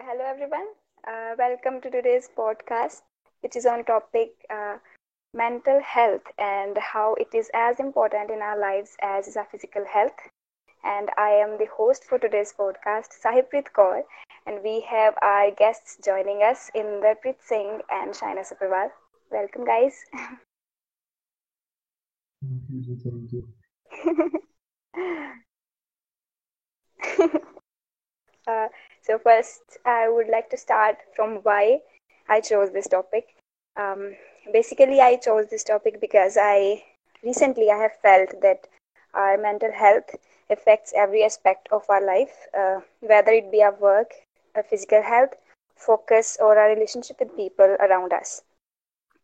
Hello everyone. Welcome to today's podcast, which is on topic mental health and how it is as important in our lives as is our physical health. And I am the host for today's podcast, Sahibpreet Kaur, and we have our guests joining us, Inderpreet Singh and Shaina Sapirwal. Welcome, guys. Thank you. uh, so first, I would like to start from why I chose this topic. Um, Basically, I chose this topic because I recently I have felt that our mental health affects every aspect of our life, whether it be our work, our physical health, focus, or our relationship with people around us.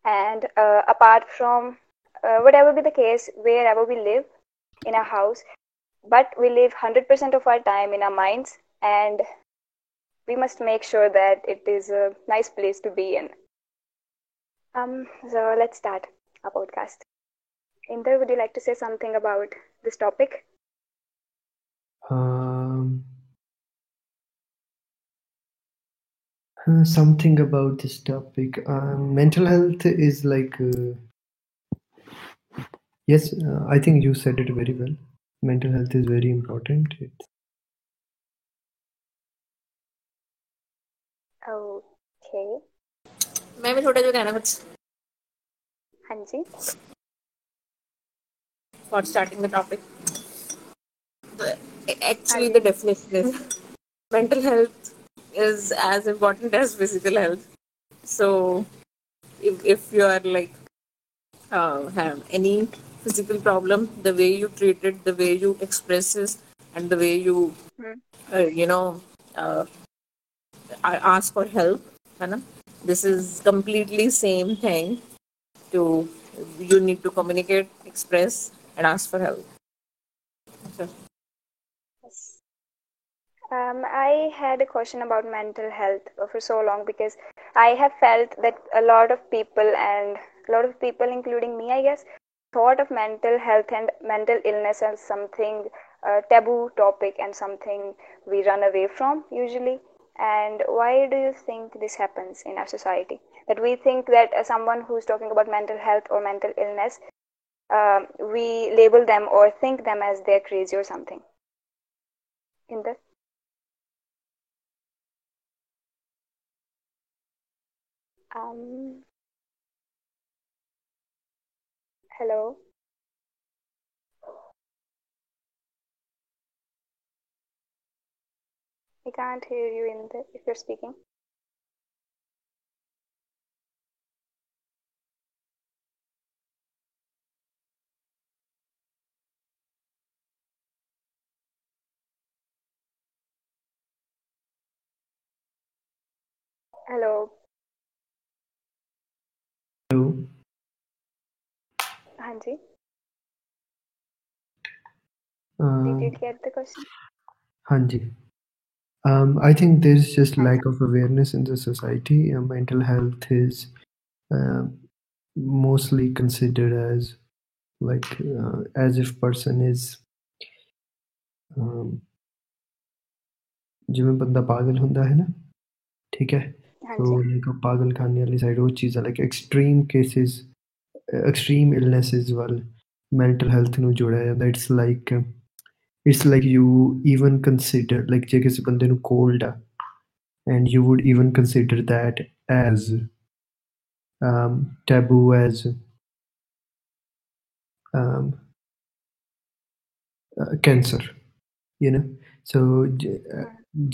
And apart from whatever be the case, wherever we live in a house, but we live 100% of our time in our minds, and we must make sure that it is a nice place to be in. So let's start our podcast. Inder, would you like to say something about this topic? Um, Something about this topic. Mental health is yes, I think you said it very well. Mental health is very important. Okay. मैं भी थोड़ा जो कहना कुछ हाँ जी. for starting the topic. Actually, हाँ the ji. definition is mental health is as important as physical health. So, if you are like have any physical problem, the way you treat it, the way you express it, and the way you Hmm. you know uh, ask for help, है ना? This is completely same thing. To you need to communicate, express, and ask for help. So, Yes. I had a question about mental health for so long because I have felt that a lot of people, and a lot of people, including me, I guess, thought of mental health and mental illness as something taboo topic and something we run away from usually. And why do you think this happens in our society? That we think that someone who's talking about mental health or mental illness, we label them or think them as they're crazy or something. In the hello. I can't hear you in the if you're speaking. Hello. Hello. हाँ जी. Did Um, you get the question? Hanji. I think there's just हाँ lack ji. of awareness in the society. Mental health is um mostly considered as as if person is um, ਜਿਵੇਂ ਬੰਦਾ ਪਾਗਲ ਹੁੰਦਾ ਹੈ ਨਾ, ਠੀਕ ਹੈ, हाँ ਸੋ जी. ਲਾਈਕ ਪਾਗਲਖਾਨੇ ਵਾਲੀ ਸਾਈਡ ਉਹ ਚੀਜ਼ਾਂ ਲਾਈਕ ਐਕਸਟ੍ਰੀਮ ਇਲਨੈਸਿਸ ਵੱਲ ਮੈਂਟਲ ਹੈਲਥ ਨੂੰ ਜੋੜਿਆ ਜਾਂਦਾ. It's like you even consider like ਜੇ ਕਿਸੇ ਬੰਦੇ ਨੂੰ ਕੋਲਡ ਆ and you would even consider that as taboo, as um, cancer, you know. So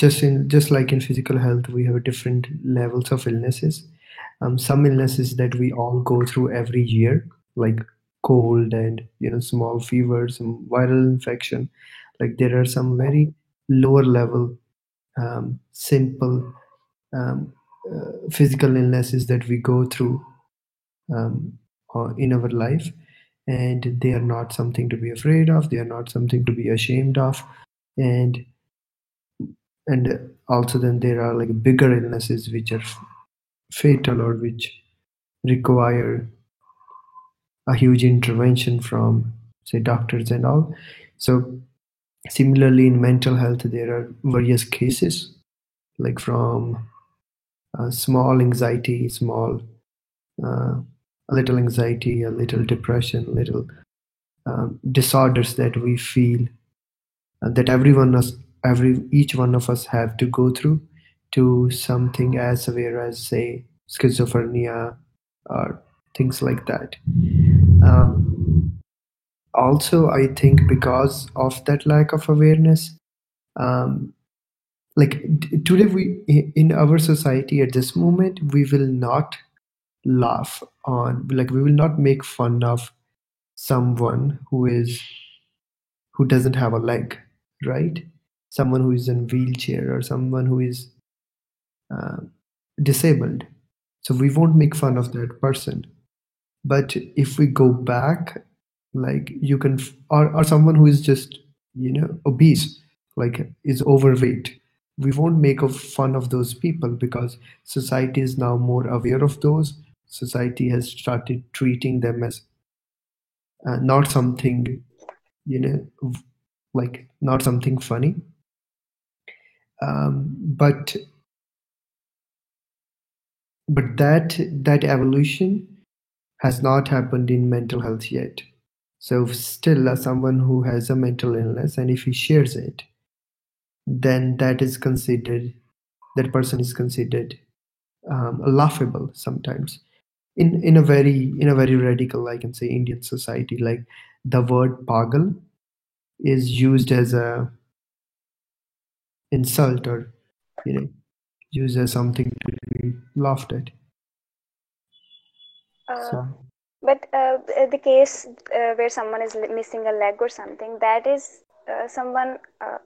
just like in physical health, we have different levels of illnesses. Some illnesses that we all go through every year, like cold and small fevers, some viral infection. Like there are some very lower level, simple physical illnesses that we go through in our life, and they are not something to be afraid of, they are not something to be ashamed of. And and also then there are like bigger illnesses which are fatal or which require a huge intervention from, say, doctors and all. So similarly in mental health there are various cases, like from small anxiety, a little anxiety, a little depression, little disorders that we feel that each one of us have to go through, to something as severe as, say, schizophrenia or things like that. Also, I think because of that lack of awareness, um, like today, in our society at this moment, we will not laugh on, like we will not make fun of someone who doesn't have a leg, right? Someone who is in wheelchair or someone who is uh, disabled. So we won't make fun of that person. But if we go back, like you can, or someone who is just, obese, like is overweight, we won't make fun of those people because society is now more aware of those. Society has started treating them as not something, you know, like not something funny. But that evolution has not happened in mental health yet. So still, someone who has a mental illness, and if he shares it, then that person is considered laughable sometimes. In a very radical, I can say, Indian society, like the word pagal is used as a insult, or used as something to be laughed at. So But the case where someone is missing a leg or something, that is someone, a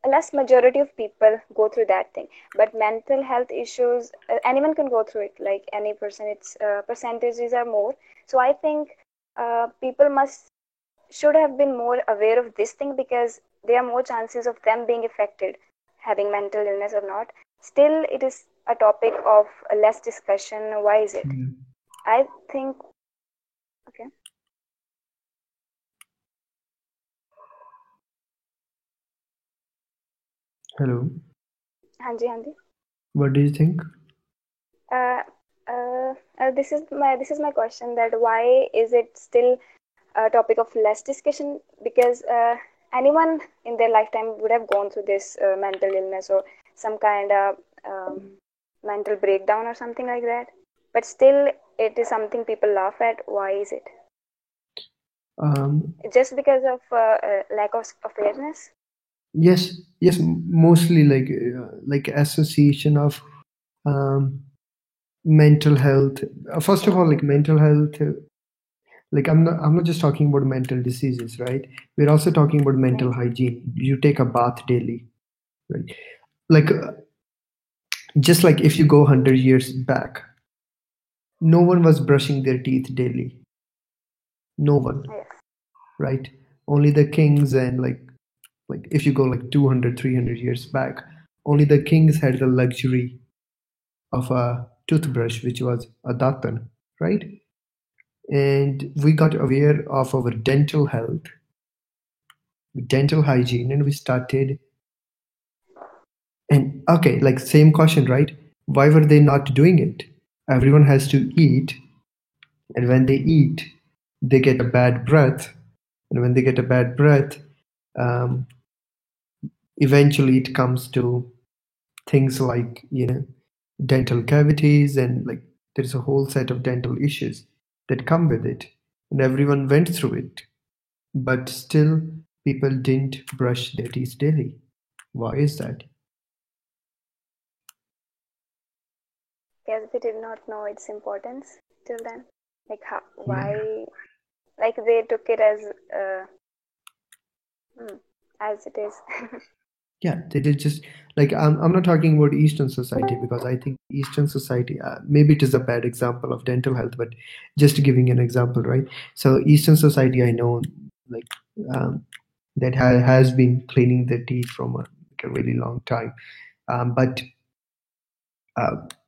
less majority of people go through that thing. But mental health issues, anyone can go through it, like any person. Its percentages are more. So I think people should have been more aware of this thing, because there are more chances of them being affected, having mental illness or not. Still, it is a topic of less discussion. Why is it? yeah. I think, okay. Hello. Hanji, Hanji. What do you think? This is my question, that why is it still a topic of less discussion? Because anyone in their lifetime would have gone through this mental illness or some kind of mental breakdown or something like that. But still, it is something people laugh at. Why is it? Just because of lack of awareness? Yes, mostly like association of mental health. First of all, like mental health, like I'm not just talking about mental diseases, right? We're also talking about mental hygiene. You take a bath daily, right? Like just like if you go 100 years back, no one was brushing their teeth daily. No one, Yes. right? Only the kings, and like if you go like 200, 300 years back, only the kings had the luxury of a toothbrush, which was a datan, right? And we got aware of our dental health, dental hygiene, and we started. And okay, like same question, right? Why were they not doing it? Everyone has to eat, and when they eat, they get a bad breath, and when they get a bad breath, um, eventually it comes to things like dental cavities, and like there's a whole set of dental issues that come with it, and everyone went through it, but still people didn't brush their teeth daily. Why is that? Yes, they did not know its importance till then. Like how, why? Like they took it as it is. Yeah, they did. Just like I'm not talking about Eastern society, because I think Eastern society, maybe it is a bad example of dental health, but just giving an example, right? So Eastern society, I know, like that has been cleaning their teeth from like a really long time, but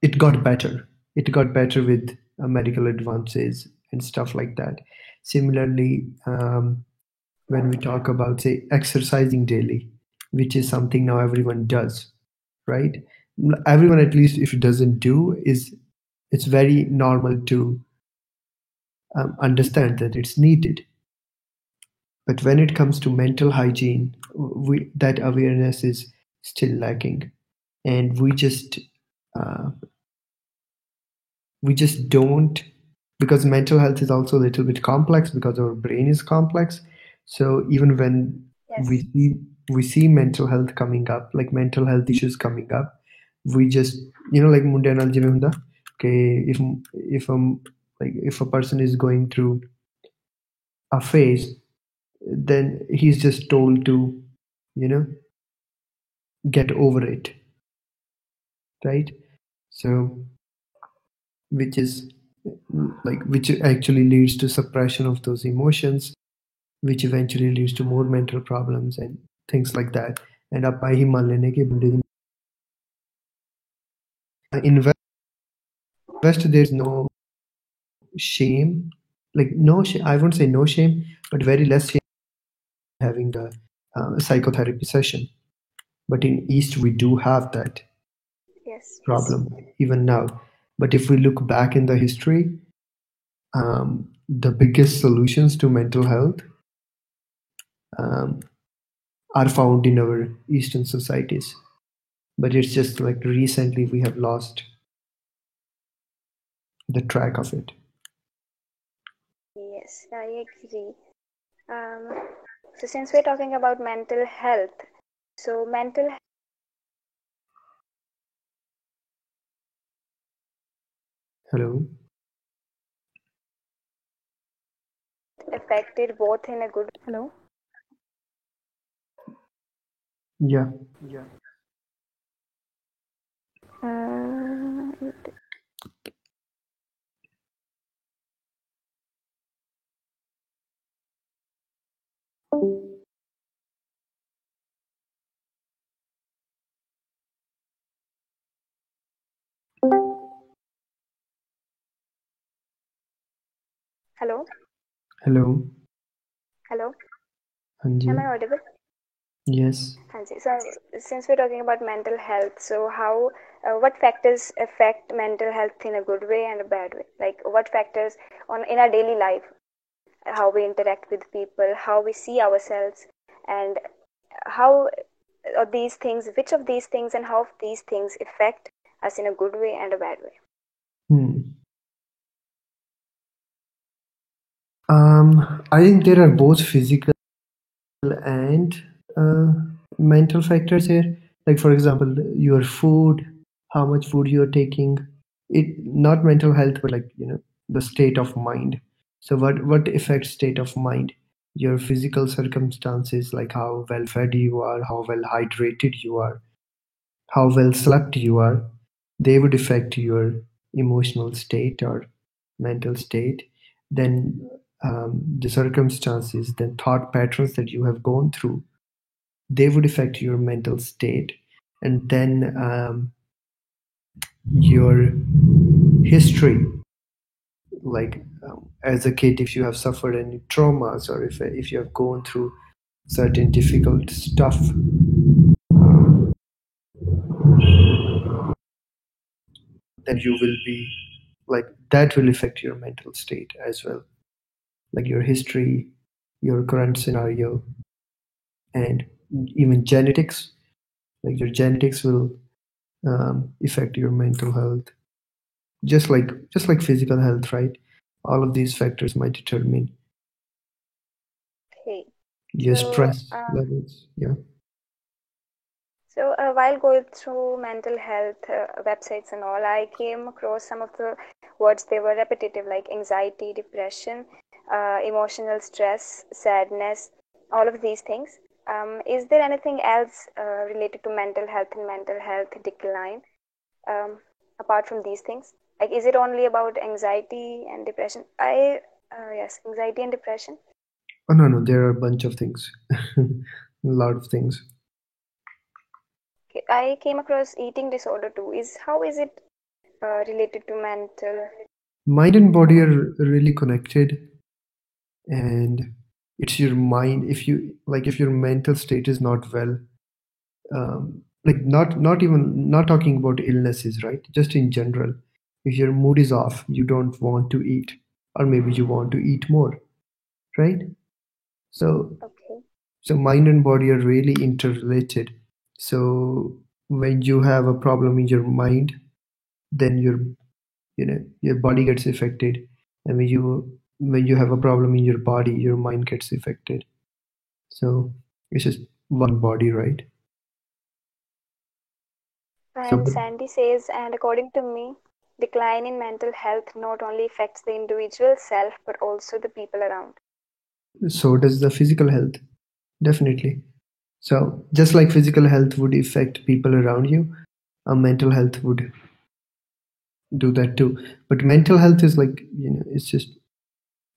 it got better. It got better with medical advances and stuff like that. Similarly, when we talk about, say, exercising daily, which is something now everyone does, right? Everyone, at least if it doesn't do, it's very normal to understand that it's needed. But when it comes to mental hygiene, that awareness is still lacking, and uh, we just don't, because mental health is also a little bit complex because our brain is complex. So even when Yes. we see mental health coming up, like mental health issues coming up, we just, like ਮੁੰਡਿਆਂ ਨਾਲ ਜਿਵੇਂ ਹੁੰਦਾ ਕਿ if a person is going through a phase, then he's just told to, you know get over it, right? So which actually leads to suppression of those emotions, which eventually leads to more mental problems and things like that. And ਆਪਾਂ ਇਹੀ ਮੰਨ ਲੈਂਦੇ ਕਿ ਬੰਦੇ ਦੀ in West there's no shame, like no I won't say no shame, but very less shame having the psychotherapy session. But in East we do have that Yes. problem even now. But if we look back in the history, the biggest solutions to mental health are found in our Eastern societies. But it's just like recently we have lost the track of it. Yes, I agree. So since we're talking about mental health, so mental Hello. affected both in a good. Hello. Yeah. Hello. Hello. Hello. Hanji. Am I audible? Yes. Hanji. So since we're talking about mental health, so how what factors affect mental health in a good way and a bad way? Like what factors in our daily life, how we interact with people, how we see ourselves, and how these things, which of these things and how these things affect us in a good way and a bad way? I think there are both physical and mental factors here. Like for example, your food, how much food you're taking. It not mental health, but like the state of mind. So what affects state of mind? Your physical circumstances, like how well fed you are, how well hydrated you are, how well slept you are, they would affect your emotional state or mental state. Then the circumstances, then thought patterns that you have gone through, they would affect your mental state. And then your history, like as a kid, if you have suffered any traumas, or if you have gone through certain difficult stuff, then you will be like that will affect your mental state as well, like your history, your current scenario, and even genetics. Like your genetics will affect your mental health, just like physical health, right? All of these factors might determine Okay. your So, stress levels. Yeah. So while going through mental health websites and all, I came across some of the words. They were repetitive, like anxiety, depression, emotional stress, sadness, all of these things. Is there anything else related to mental health and mental health decline apart from these things? Like, is it only about anxiety and depression? Yes, anxiety and depression. Oh no, there are a bunch of things, a lot of things. I came across eating disorder too. How is it related to mental? Mind and body are really connected, and it's your mind. If your mental state is not well, like not talking about illnesses, right? Just in general, if your mood is off, you don't want to eat, or maybe you want to eat more, right? So Okay. so mind and body are really interrelated. So when you have a problem in your mind, then your body gets affected, and when you have a problem in your body, your mind gets affected. So it's just one body, right? So And Sandy says, and according to me, decline in mental health not only affects the individual self but also the people around. so does the physical health, definitely. So just like physical health would affect people around you, mental health would do that too. But mental health is like, it's just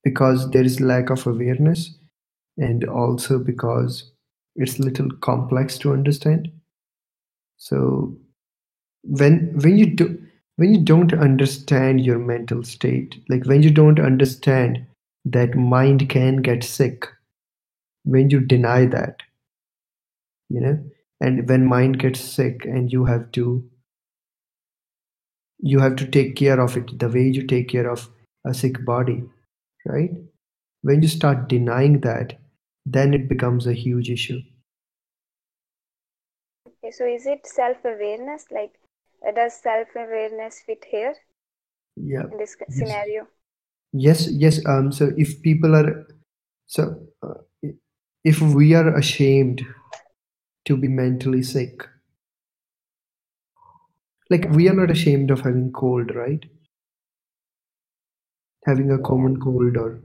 because there is lack of awareness, and also because it's little complex to understand. So when you do when you don't understand your mental state, like when you don't understand that mind can get sick, when you deny that, you know and when mind gets sick and you have to take care of it the way you take care of a sick body, right? When you start denying that, then it becomes a huge issue. Okay, so is it self-awareness? Like, does self-awareness fit here Yeah. in this Yes. scenario? Yes. So if people are so if we are ashamed to be mentally sick, like we are not ashamed of having cold, right? Having a Yeah. common cold or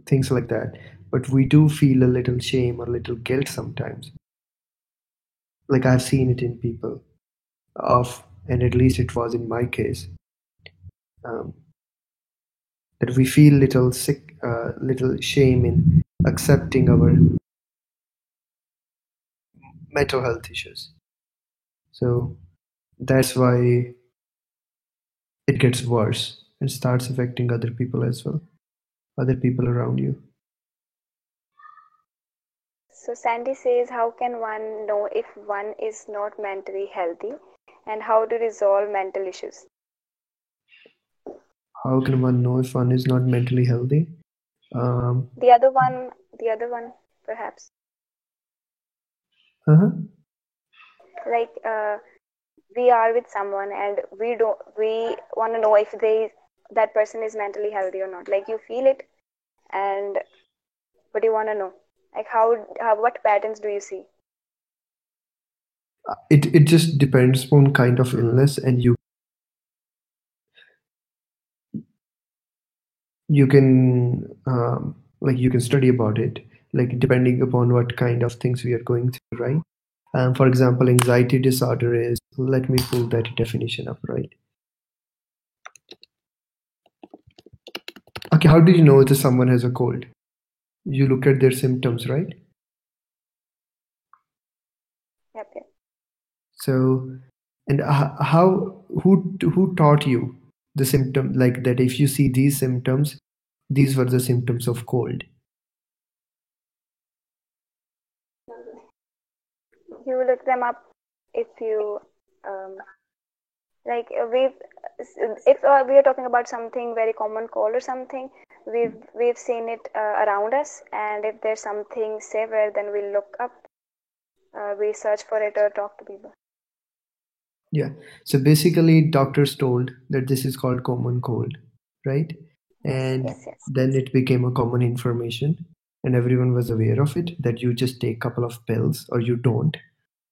things like that. But we do feel a little shame or a little guilt sometimes. Like I've seen it in people of, and at least it was in my case, um, that we feel little sick, little shame in accepting our mental health issues. So that's why it gets worse and starts affecting other people as well, other people around you. So Sandy says, how can one know if one is not mentally healthy and how to resolve mental issues? How can one know if one is not mentally healthy? Um, The other one, perhaps. uh-huh. Like, we are with someone and we want to know if that person is mentally healthy or not. Like, you feel it, and but you want to know, like, how what patterns do you see? It just depends on kind of illness, and you can like you can study about it, like depending upon what kind of things we are going through, right? For example, anxiety disorder is, let me pull that definition up, right? Okay, how do you know that someone has a cold? You look at their symptoms, right? Yep, yep. So, and how who taught you the symptom, like that if you see these symptoms, these were the symptoms of cold? You look them up if you um, like if we are talking about something very common cold or something, we've seen it around us, and if there's something severe, then we look up, we search for it or talk to people. Yeah. So basically, doctors told that this is called common cold, right? And Yes, yes. then it became a common information, and everyone was aware of it, that you just take a couple of pills or you don't,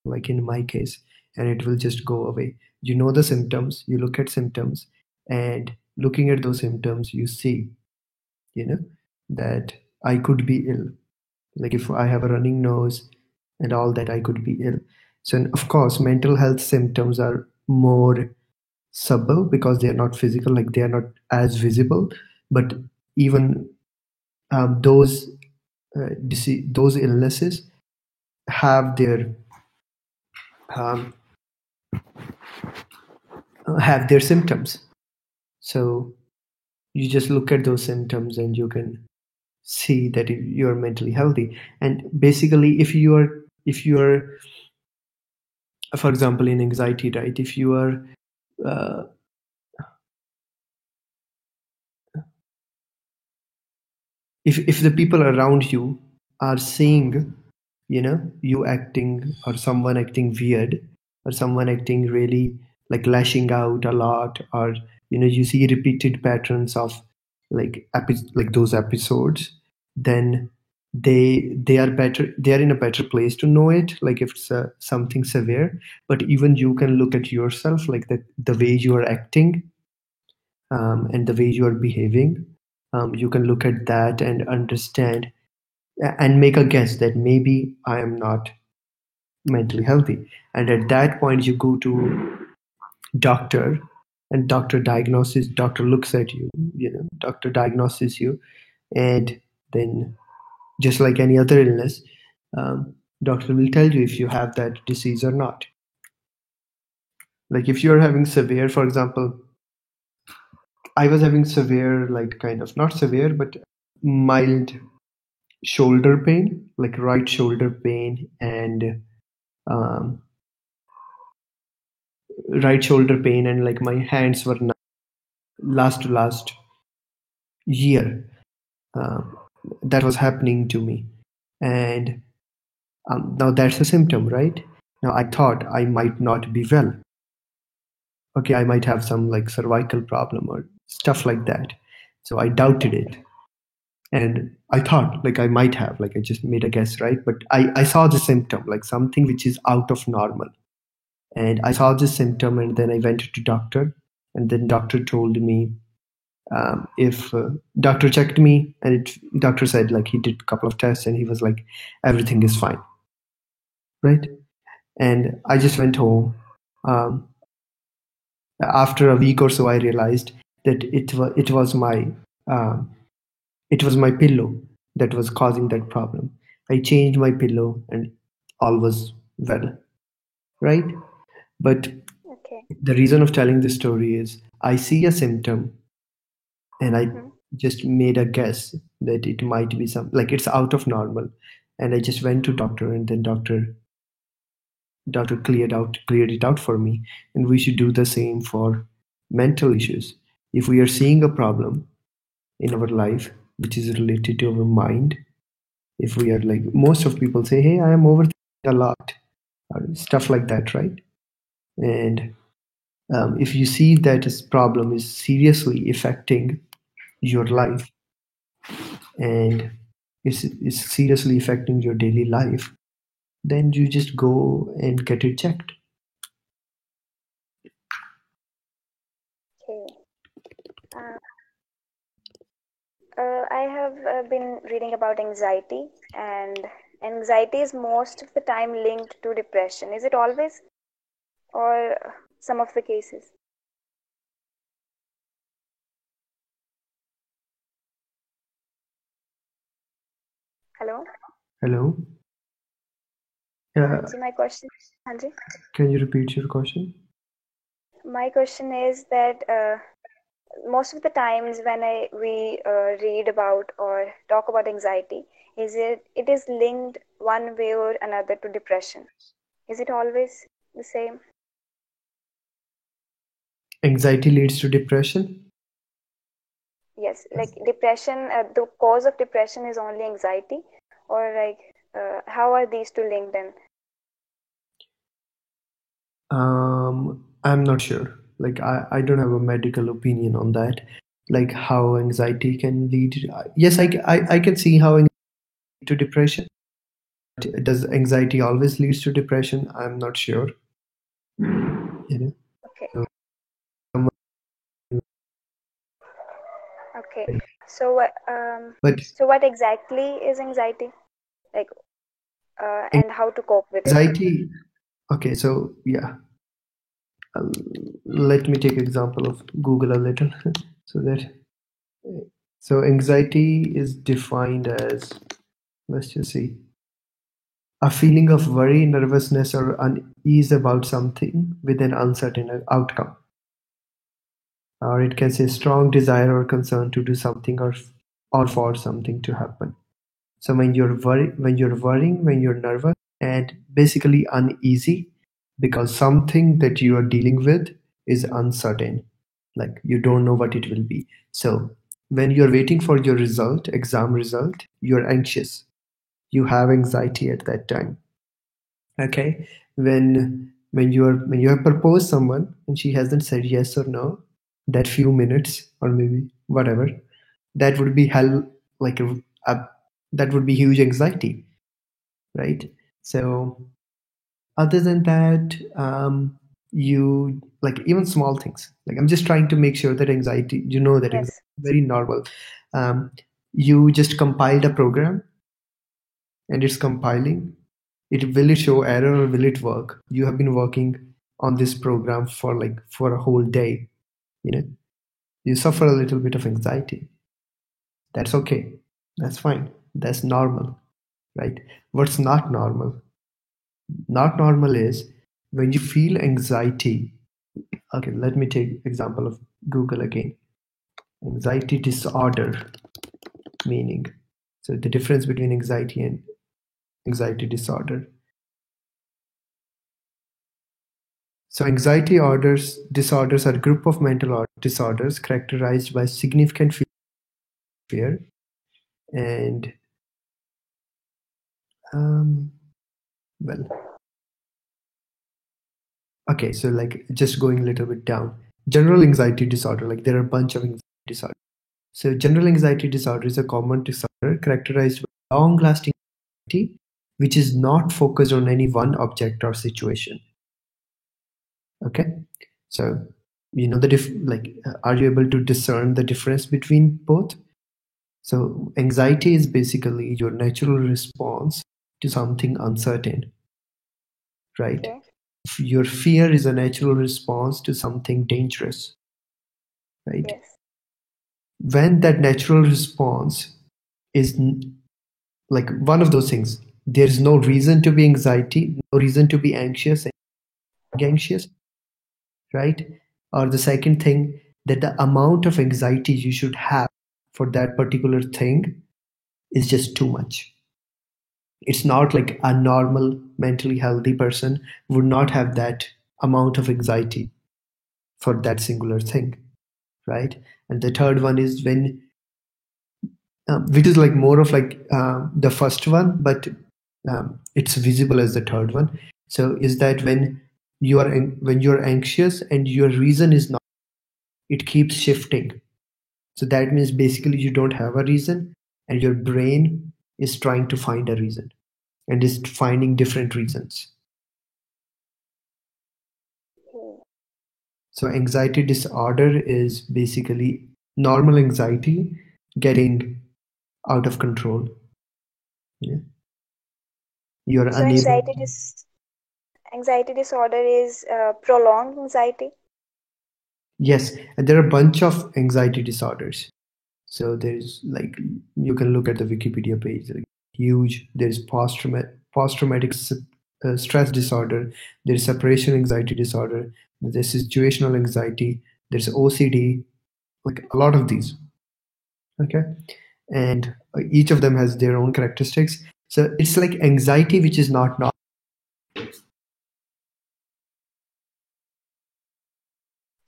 like in my case, and it will just go away. You know the symptoms, you look at symptoms, and looking at those symptoms, you see, that I could be ill. Like if I have a running nose and all that, I could be ill. So, of course, mental health symptoms are more subtle because they are not physical, like they are not as visible. But even those illnesses have um, their symptoms. So you just look at those symptoms and you can see that you're mentally healthy. And basically, if you are for example, in anxiety, right? If you are if the people around you are seeing, you acting, or someone acting weird, or someone acting really like lashing out a lot, or you see repeated patterns of like those episodes, then they are better, they are in a better place to know it, like if it's something severe. But even you can look at yourself, like the way you are acting, and the way you are behaving. You can look at that and understand and make a guess that maybe I am not mentally healthy. And at that point, you go to doctor, and doctor looks at you, doctor diagnoses you, and then just like any other illness, doctor will tell you if you have that disease or not. Like if you're having severe, for example, I was having severe, like kind of not severe, but mild shoulder pain, like right shoulder pain, and um, like my hands were numb last year. Uh, that was happening to me, and now that's a symptom, right? Now I thought I might not be well. Okay, I might have some like cervical problem or stuff like that. So I doubted it. And I thought like I might have, like I just made a guess, right? But I saw the symptom, like something which is out of normal. And I saw this symptom, and then I went to doctor, and then doctor told me, if doctor checked me, and doctor said like he did a couple of tests, and he was like, everything is fine, right? And I just went home. After a week or so, I realized that it was my pillow that was causing that problem. I changed my pillow, and all was well, right? But Okay. the reason of telling this story is I see a symptom, and I just made a guess that it might be like it's out of normal, and I just went to doctor, and then doctor cleared it out for me. And we should do the same for mental issues. If we are seeing a problem in our life which is related to our mind, if we are like, most of people say, hey, I am overthinking a lot, or stuff like that, right? And if you see that this problem is seriously affecting your life, and it's seriously affecting your daily life, then you just go and get it checked. Okay. I have been reading about anxiety, and anxiety is most of the time linked to depression. Is it always, or some of the cases? Hello? Hello? Yeah, Hanji, my question. Hanji? can you repeat your question? My question is that most of the times when we read about or talk about anxiety, it is linked one way or another to depression. Is it always the same? Anxiety leads to depression? Yes, like depression, the cause of depression is only anxiety, or like how are these two linked in? I'm not sure. Like I don't have a medical opinion on that. Like how anxiety can lead. Yes, I can see how anxiety leads to depression. But does anxiety always leads to depression? I'm not sure. Okay. So, Okay. So so what exactly is anxiety? Like, and how to cope with it? Anxiety. Okay, so yeah. Let me take example of Google a little. So anxiety is defined as, let's just see, a feeling of worry, nervousness, or unease about something with an uncertain outcome. Or it can say strong desire or concern to do something, or for something to happen. So when you're worrying, when you're nervous and basically uneasy, because something that you are dealing with is uncertain. Like you don't know what it will be. So when you're waiting for your result, exam result, you're anxious. You have anxiety at that time. Okay. When you have proposed someone and she hasn't said yes or no, that few minutes or maybe whatever, that would be hell, like that would be huge anxiety, right? So other than that, you like even small things. Like I'm just trying to make sure that anxiety, you know, that anxiety Yes. is very normal. You just compiled a program and it's compiling. Will it show error or will it work? You have been working on this program for a whole day. You know, you suffer a little bit of anxiety. That's okay. That's fine. That's normal, right? What's not normal? Not normal is when you feel anxiety. Okay, let me take example of Google again. Anxiety disorder meaning. So the difference between anxiety and anxiety disorder. So anxiety disorders are a group of mental disorders characterized by significant fear and well, okay, so like just going a little bit down. General anxiety disorder, like there are a bunch of anxiety disorders. So general anxiety disorder is a common disorder characterized by long-lasting anxiety, which is not focused on any one object or situation. Okay, so you know are you able to discern the difference between both? So anxiety is basically your natural response to something uncertain, right? Okay. Your fear is a natural response to something dangerous, right? Yes. When that natural response is like one of those things, there's no reason to be anxiety, no reason to be anxious, right? Or the second thing, that the amount of anxiety you should have for that particular thing is just too much. It's not like a normal mentally healthy person would not have that amount of anxiety for that singular thing, right? And the third one is when which is like more of like the first one, but it's visible as the third one. So is that when you're anxious and your reason is not, it keeps shifting. So that means basically you don't have a reason and your brain is trying to find a reason and is finding different reasons. So anxiety disorder is basically normal anxiety getting out of control. Yeah. You're So unable. anxiety disorder is prolonged anxiety. Yes, and there are a bunch of anxiety disorders. So there's like you can look at the Wikipedia page. Like, huge. There's post-traumatic stress disorder. There's separation anxiety disorder. There's situational anxiety. There's OCD. Like a lot of these. Okay, and each of them has their own characteristics. So it's like anxiety which is not normal.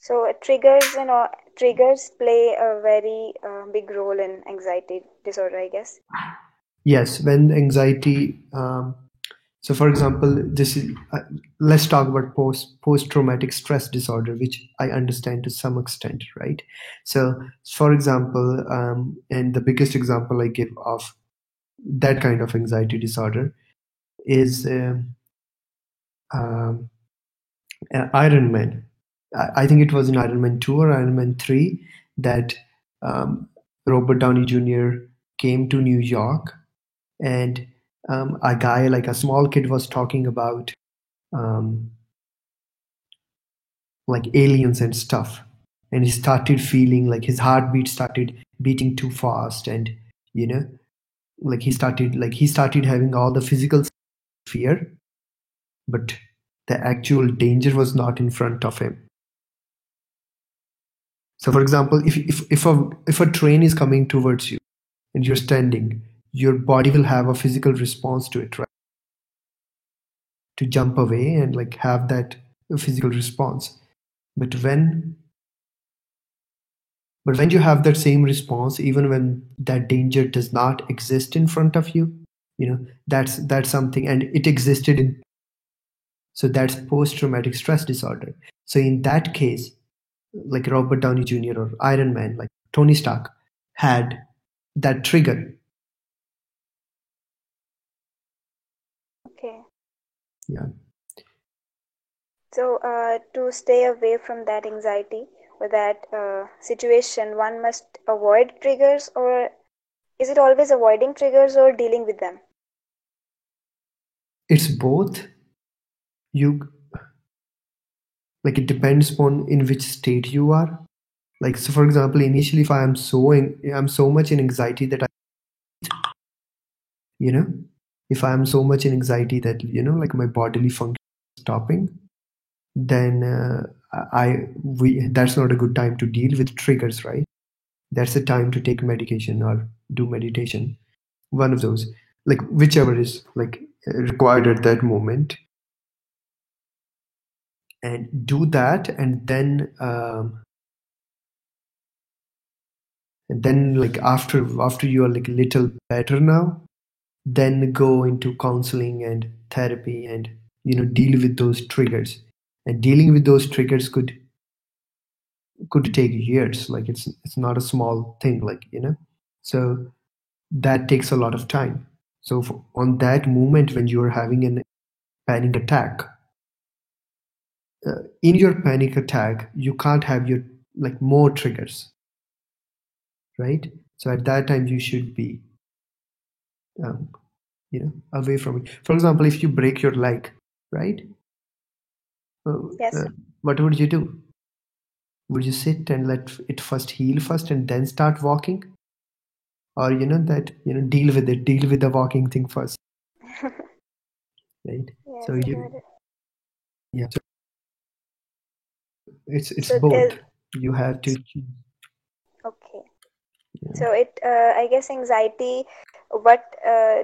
So triggers play a very big role in anxiety disorder, I guess. Yes, when anxiety. So, for example, let's talk about post traumatic stress disorder, which I understand to some extent, right? So, for example, and the biggest example I give of that kind of anxiety disorder is Iron Man. I think it was in Iron Man 2 or Iron Man 3 that Robert Downey Jr. came to New York, and a guy, like a small kid, was talking about like aliens and stuff. And he started feeling like his heartbeat started beating too fast, and you know, like he started having all the physical fear, but the actual danger was not in front of him. So, for example, if a train is coming towards you and you're standing, your body will have a physical response to it, right? to jump away and like have that physical response. But when you have that same response, even when that danger does not exist in front of you, that's something, and it existed in. So that's post-traumatic stress disorder. So in that case, like Robert Downey Jr. or Iron Man, like Tony Stark, had that trigger. Okay. Yeah. So to stay away from that anxiety or that situation, one must avoid triggers, or is it always avoiding triggers or dealing with them? It's both. Like it depends upon in which state you are. Like, so for example, initially, if I'm so much in anxiety that if I'm so much in anxiety that like my bodily function is stopping, then that's not a good time to deal with triggers, right? That's the time to take medication or do meditation, one of those, like whichever is like required at that moment, and do that, and then like after you are like a little better now, then go into counseling and therapy and deal with those triggers. And dealing with those triggers could take years. Like it's not a small thing, like so that takes a lot of time. So on that moment when you're having a panic attack, in your panic attack you can't have your like more triggers, right? So at that time you should be um, away from it. For example, if you break your leg, right? Yes. What would you do? Would you sit and let it first heal first and then start walking? Or deal with it, deal with the walking thing first, right? Yes, So so it's so both. You have to choose. Okay. Yeah. So I guess anxiety,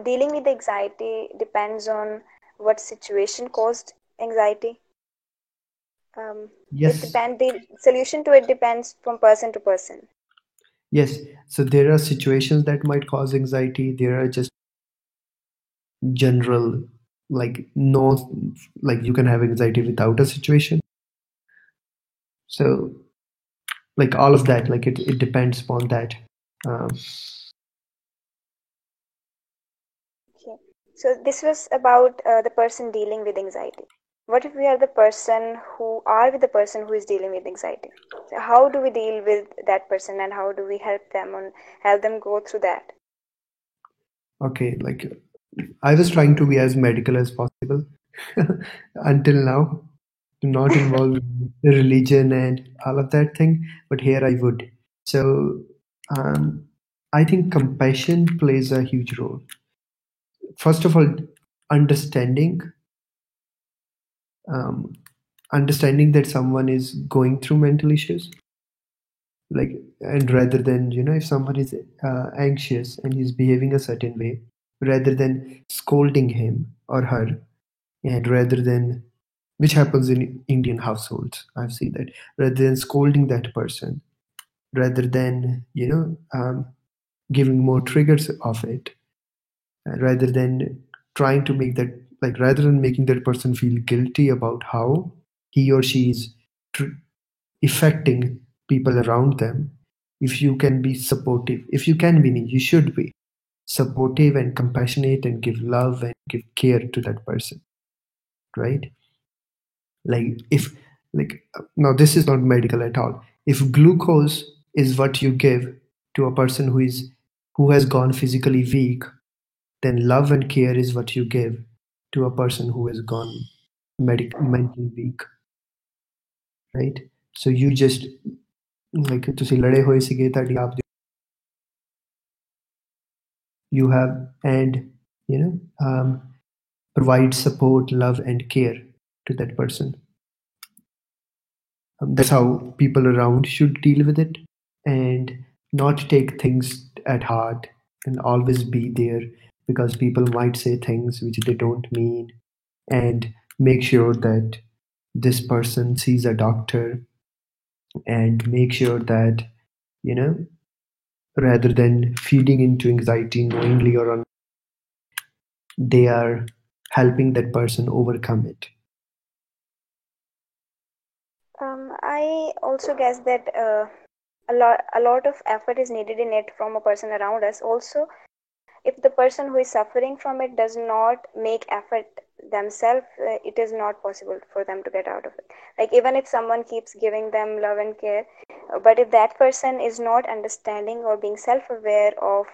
dealing with anxiety depends on what situation caused anxiety. Yes. The solution to it depends from person to person. Yes. So there are situations that might cause anxiety. There are just general, like no, like you can have anxiety without a situation. So like all of that, like it depends upon that. Okay. So this was about the person dealing with anxiety. What if we are the person who is dealing with anxiety? So how do we deal with that person, and how do we help them go through that? Okay, like I was trying to be as medical as possible until now, to not involve religion and all of that thing, but here I would. So I think compassion plays a huge role. First of all, understanding understanding that someone is going through mental issues, like, and rather than if someone is anxious and he's behaving a certain way, rather than scolding him or her, and rather than, which happens in Indian households, I've seen that, rather than scolding that person, rather than giving more triggers of it, rather than trying to make that, like rather than making that person feel guilty about how he or she is affecting people around them. If you can be supportive, if you can be, you should be supportive and compassionate and give love and give care to that person, right? Like if, like, now this is not medical at all. If glucose is what you give to a person who has gone physically weak, then love and care is what you give to a person who has gone mentally weak, right? So you just, like, ਤੁਸੀਂ ਲੜੇ ਹੋਏ ਸੀਗੇ, ਤੁਹਾਡੀ ਆਪ you have, and provide support, love and care to that person. That's how people around should deal with it, and not take things at heart, and always be there, because people might say things which they don't mean, and make sure that this person sees a doctor, and make sure that, you know, rather than feeding into anxiety knowingly or they are helping that person overcome it. I also guess that a lot of effort is needed in it from a person around us. Also, if the person who is suffering from it does not make effort themselves, it is not possible for them to get out of it. Like, even if someone keeps giving them love and care, but if that person is not understanding or being self-aware of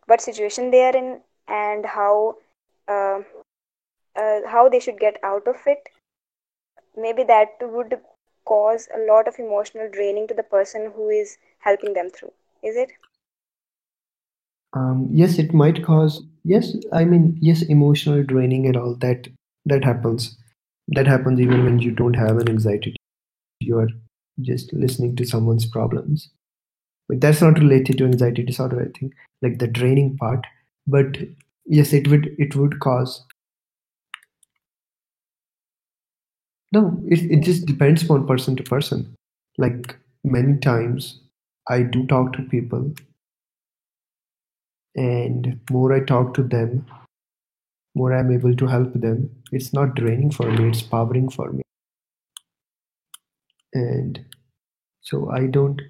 what situation they are in and uh, how they should get out of it, maybe that would cause a lot of emotional draining to the person who is helping them through. Is it? Yes, it might cause. Yes, I mean, yes, emotional draining and all that. That happens. That happens even when you don't have an anxiety. You are just listening to someone's problems. But that's not related to anxiety disorder, I think, like the draining part. But yes, it would cause. No, it just depends on person to person. Like many times, I do talk to people, and more I talk to them, more I'm able to help them. It's not draining for me, it's powering for me. And so I don't,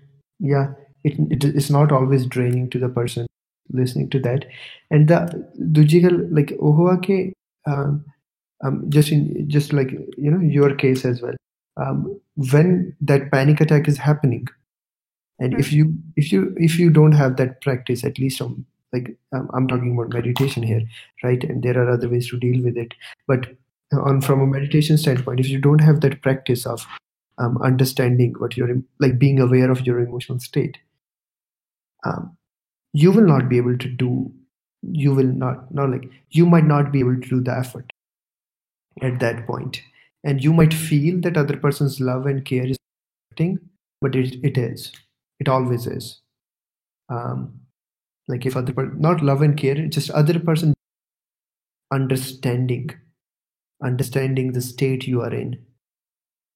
yeah, it's not always draining to the person listening to that. And the Dujigal, like, Ohoake, um, just like, your case as well. When that panic attack is happening, and Hmm. if you don't have that practice, at least on, like, I'm talking about meditation here, right? And there are other ways to deal with it, but on from a meditation standpoint, if you don't have that practice of understanding what you're like, being aware of your emotional state, um, you will not be able to do, you will not like, you might not be able to do the effort at that point. And you might feel that other person's love and care is acting, but it is, it always is. um, like, if not love and care, just other person understanding, understanding the state you are in,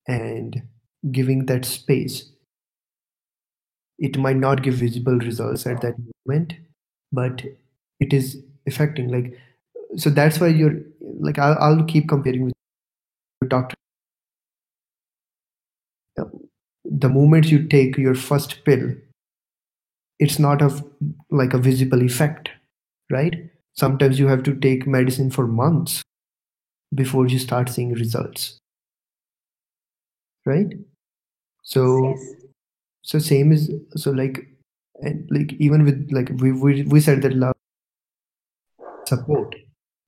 and giving that space. It might not give visible results at that moment, but it is affecting, like, so that's why you're like, I'll keep comparing with doctor. The moment you take your first pill, it's not a like a visible effect, right? Sometimes you have to take medicine for months before you start seeing results, right? Yes, So yes. so same is, so like, and like, even with, like, we said that love, support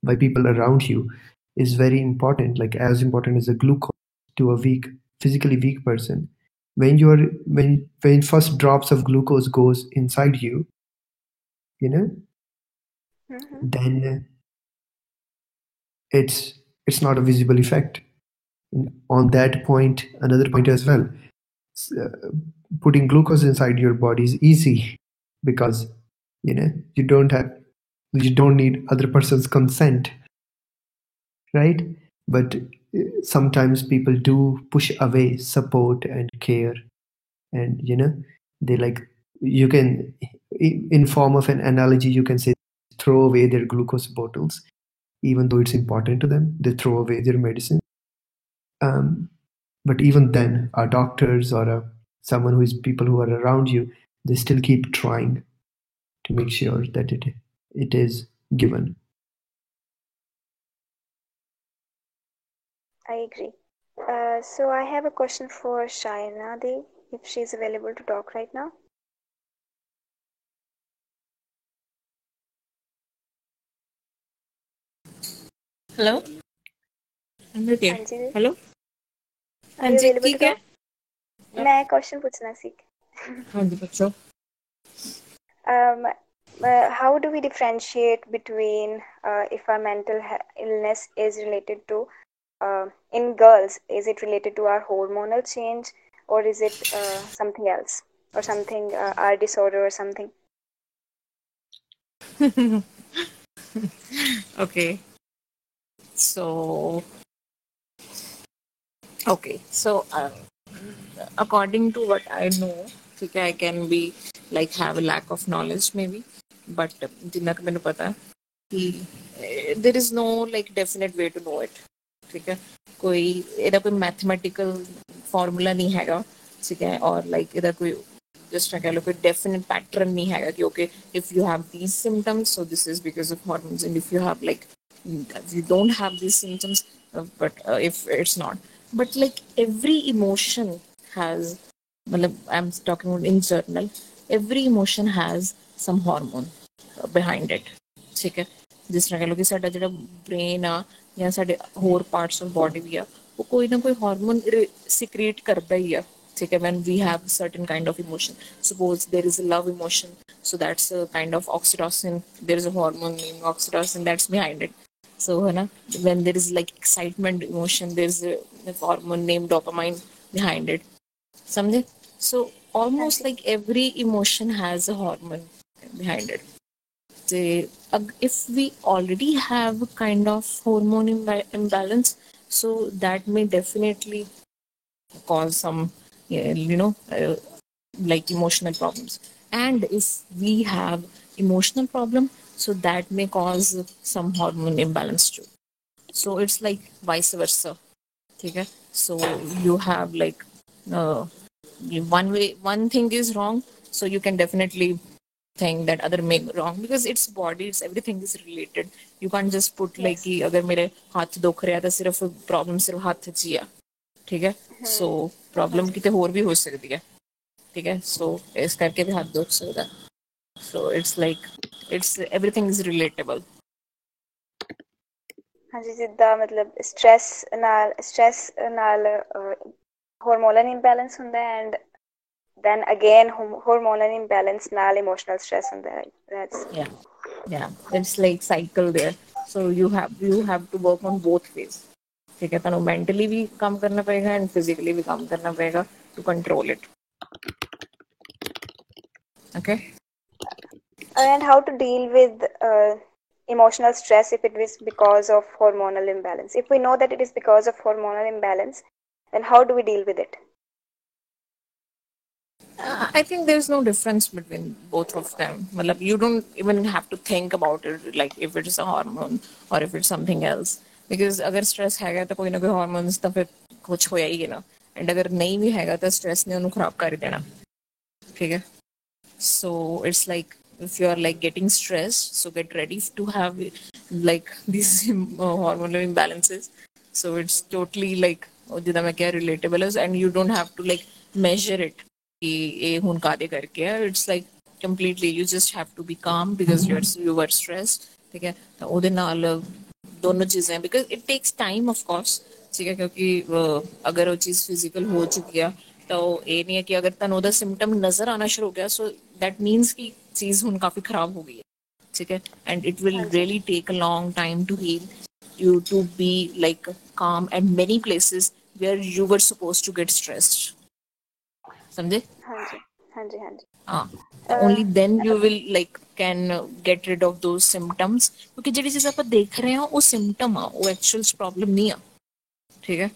by people around you is very important, like as important as a glucose to a physically weak person. When you're when first drops of glucose goes inside you, you know Hmm. then it's not a visible effect. On that point, another point as well, uh, putting glucose inside your body is easy, because you don't have, you don't need other person's consent, right? But sometimes people do push away support and care, and they, like, you can, in form of an analogy, you can say, throw away their glucose bottles, even though it's important to them. They throw away their medicine. um, but even then, our doctors or someone who is people who are around you, they still keep trying to make sure that it is given. I agree. So I have a question for Shaina Dev, if she's available to talk right now. Hello? I'm right here. Anjali, Hello? are हाँ you ji available to ठीक है talk? मैं question पूछना सीख. हाँ जी बच्चों um, how do we differentiate between if our illness is related to in girls, is it related to our hormonal change, or is it something else, or something our disorder or something? okay so Okay, so according to what I know, okay, I can be like have a lack of knowledge maybe, but जितना कि मैंने पता है कि there is no like definite way to know it. ठीक है, कोई ਇਹਦਾ कोई mathematical formula नहीं हैगा, ठीक है, और like ਇਹਦਾ कोई just कह लो कोई definite pattern नहीं हैगा कि okay, if you have these symptoms, so this is because of hormones, and if you have like if you don't have these symptoms, but if it's not, but like every emotion has, मतलब I'm talking about in general, every emotion has some hormone behind it. ठीक है, जिस तरह कह लो कि साਡਾ ਜਿਹੜਾ brain ਆ ਜਾਂ ਸਾਡੇ ਹੋਰ ਪਾਰਟਸ ਆਫ ਬੋਡੀ ਵੀ ਆ ਉਹ ਕੋਈ ਨਾ ਕੋਈ ਹਾਰਮੋਨ ਸਿਕ੍ਰੀਟ ਕਰਦਾ ਹੀ ਆ ਠੀਕ ਹੈ when we have certain kind of emotion. Suppose there is a love emotion, so that's a kind of oxytocin. There is a hormone named oxytocin that's behind it. So है ना, when there is like excitement emotion, there's a hormone named dopamine behind it. समझे? So almost like every emotion has a hormone behind it. If we already have a kind of hormone imbalance, so that may definitely cause some like emotional problems. And if we have emotional problem, so that may cause some hormone imbalance too. So it's like vice versa. Okay, so you have like uh, one thing is wrong, so you can definitely think that other make wrong, because it's body, it's everything is related. You can't just put like कि अगर मेरे हाथ दुख रहा है तो सिर्फ problem सिर्फ हाथ च ही है ठीक है सो प्रॉब्लम किते होर भी हो सकती है ठीक है सो इस करके भी हाथ दुख सकता है so it's like it's everything is relatable हाँ जी जिद्दां मतलब स्ट्रेस नाल हार्मोनल इंबैलेंस ਹੁੰਦਾ है and then again hormonal imbalance नाल emotional stress ਹੁੰਦਾ है. That's yeah it's like cycle there. So you have to work on both ways. ठीक है ਤੁਹਾਨੂੰ मेंटली भी काम करना पड़ेगा एंड फिजिकली भी काम करना पड़ेगा to control it okay and how to deal with emotional stress if it is because of hormonal imbalance. If we know that it is because of hormonal imbalance, then how do we deal with it? I think there's no difference between both of them. Matlab, you don't even have to think about it, like if it's a hormone or if it's something else. Because अगर stress हैगा तो कोई ना कोई hormones तो फिर कुछ होया ही है ना. And अगर नहीं भी हैगा तो stress ने उन्हें खराब कर देना. ठीक है? So it's like if you are like getting stressed, so get ready to have like these hormonal imbalances. So it's totally like जिदा मैं क्या relatable is, and you don't have to like measure it. कि ये हुन कादे करके है. It's like completely you just have to be calm because you were stressed. ठीक है? तो ਉਹਦੇ ਨਾਲ दोनों चीजें because it takes time of course. ठीक है क्योंकि अगर वो चीज फिजिकल हो चुकी है तो ये नहीं है कि अगर ਤੁਹਾਨੂੰ ਉਹਦਾ सिम्टम नजर आना शुरू हो गया सो दैट मीन्स कि चीज हुन काफी खराब हो गई है ठीक है and it will really take a long time to heal you to be like calm at many places where you were supposed to get stressed समझे हाँ जी हाँ जी हाँ जी only then you will like can get rid of those symptoms क्योंकि ਜਿਹੜੀ ਚੀਜ਼ ਆਪਾਂ ਦੇਖ ਰਹੇ ਹਾਂ ਉਹ symptom ਆ ਉਹ actual problem ਨਹੀਂ ਆ ਠੀਕ ਹੈ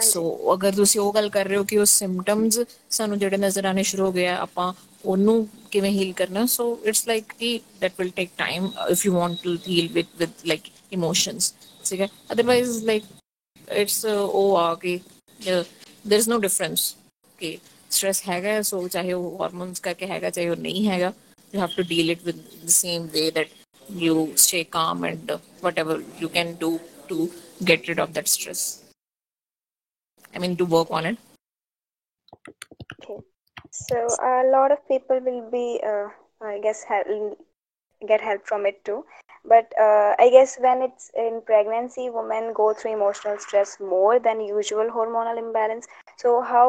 ਸੋ ਅਗਰ ਤੁਸੀਂ ਉਹ ਗੱਲ ਕਰ ਰਹੇ ਹੋ ਕਿ ਉਹ ਸਿੰਪਟਮਸ ਸਾਨੂੰ ਜਿਹੜੇ ਨਜ਼ਰ ਆਣੇ ਸ਼ੁਰੂ ਹੋ ਗਏ ਆ ਆਪਾਂ ਉਹਨੂੰ ਕਿਵੇਂ ਹੀਲ ਕਰਨਾ ਸੋ ਇਟਸ ਲਾਈਕ ਕਿ that will take time if you want to heal with like emotions ਠੀਕ ਹੈ ਅਦਰਵਾਈਜ਼ ਲਾਈਕ ਇਟਸ ਉਹ ਆ ਕਿ देयर इज नो डिफरेंस कि स्ट्रेस हैगा सो चाहे वो हार्मोन्स करके हैगा चाहे वो नहीं हैगा you have to deal it with the same way that you stay calm and whatever you can do to get rid of that stress. I mean, to work on it. Okay. So a lot of people will be, I guess, get help from it too. But I guess when it's in pregnancy, women go through emotional stress more than usual hormonal imbalance. So how?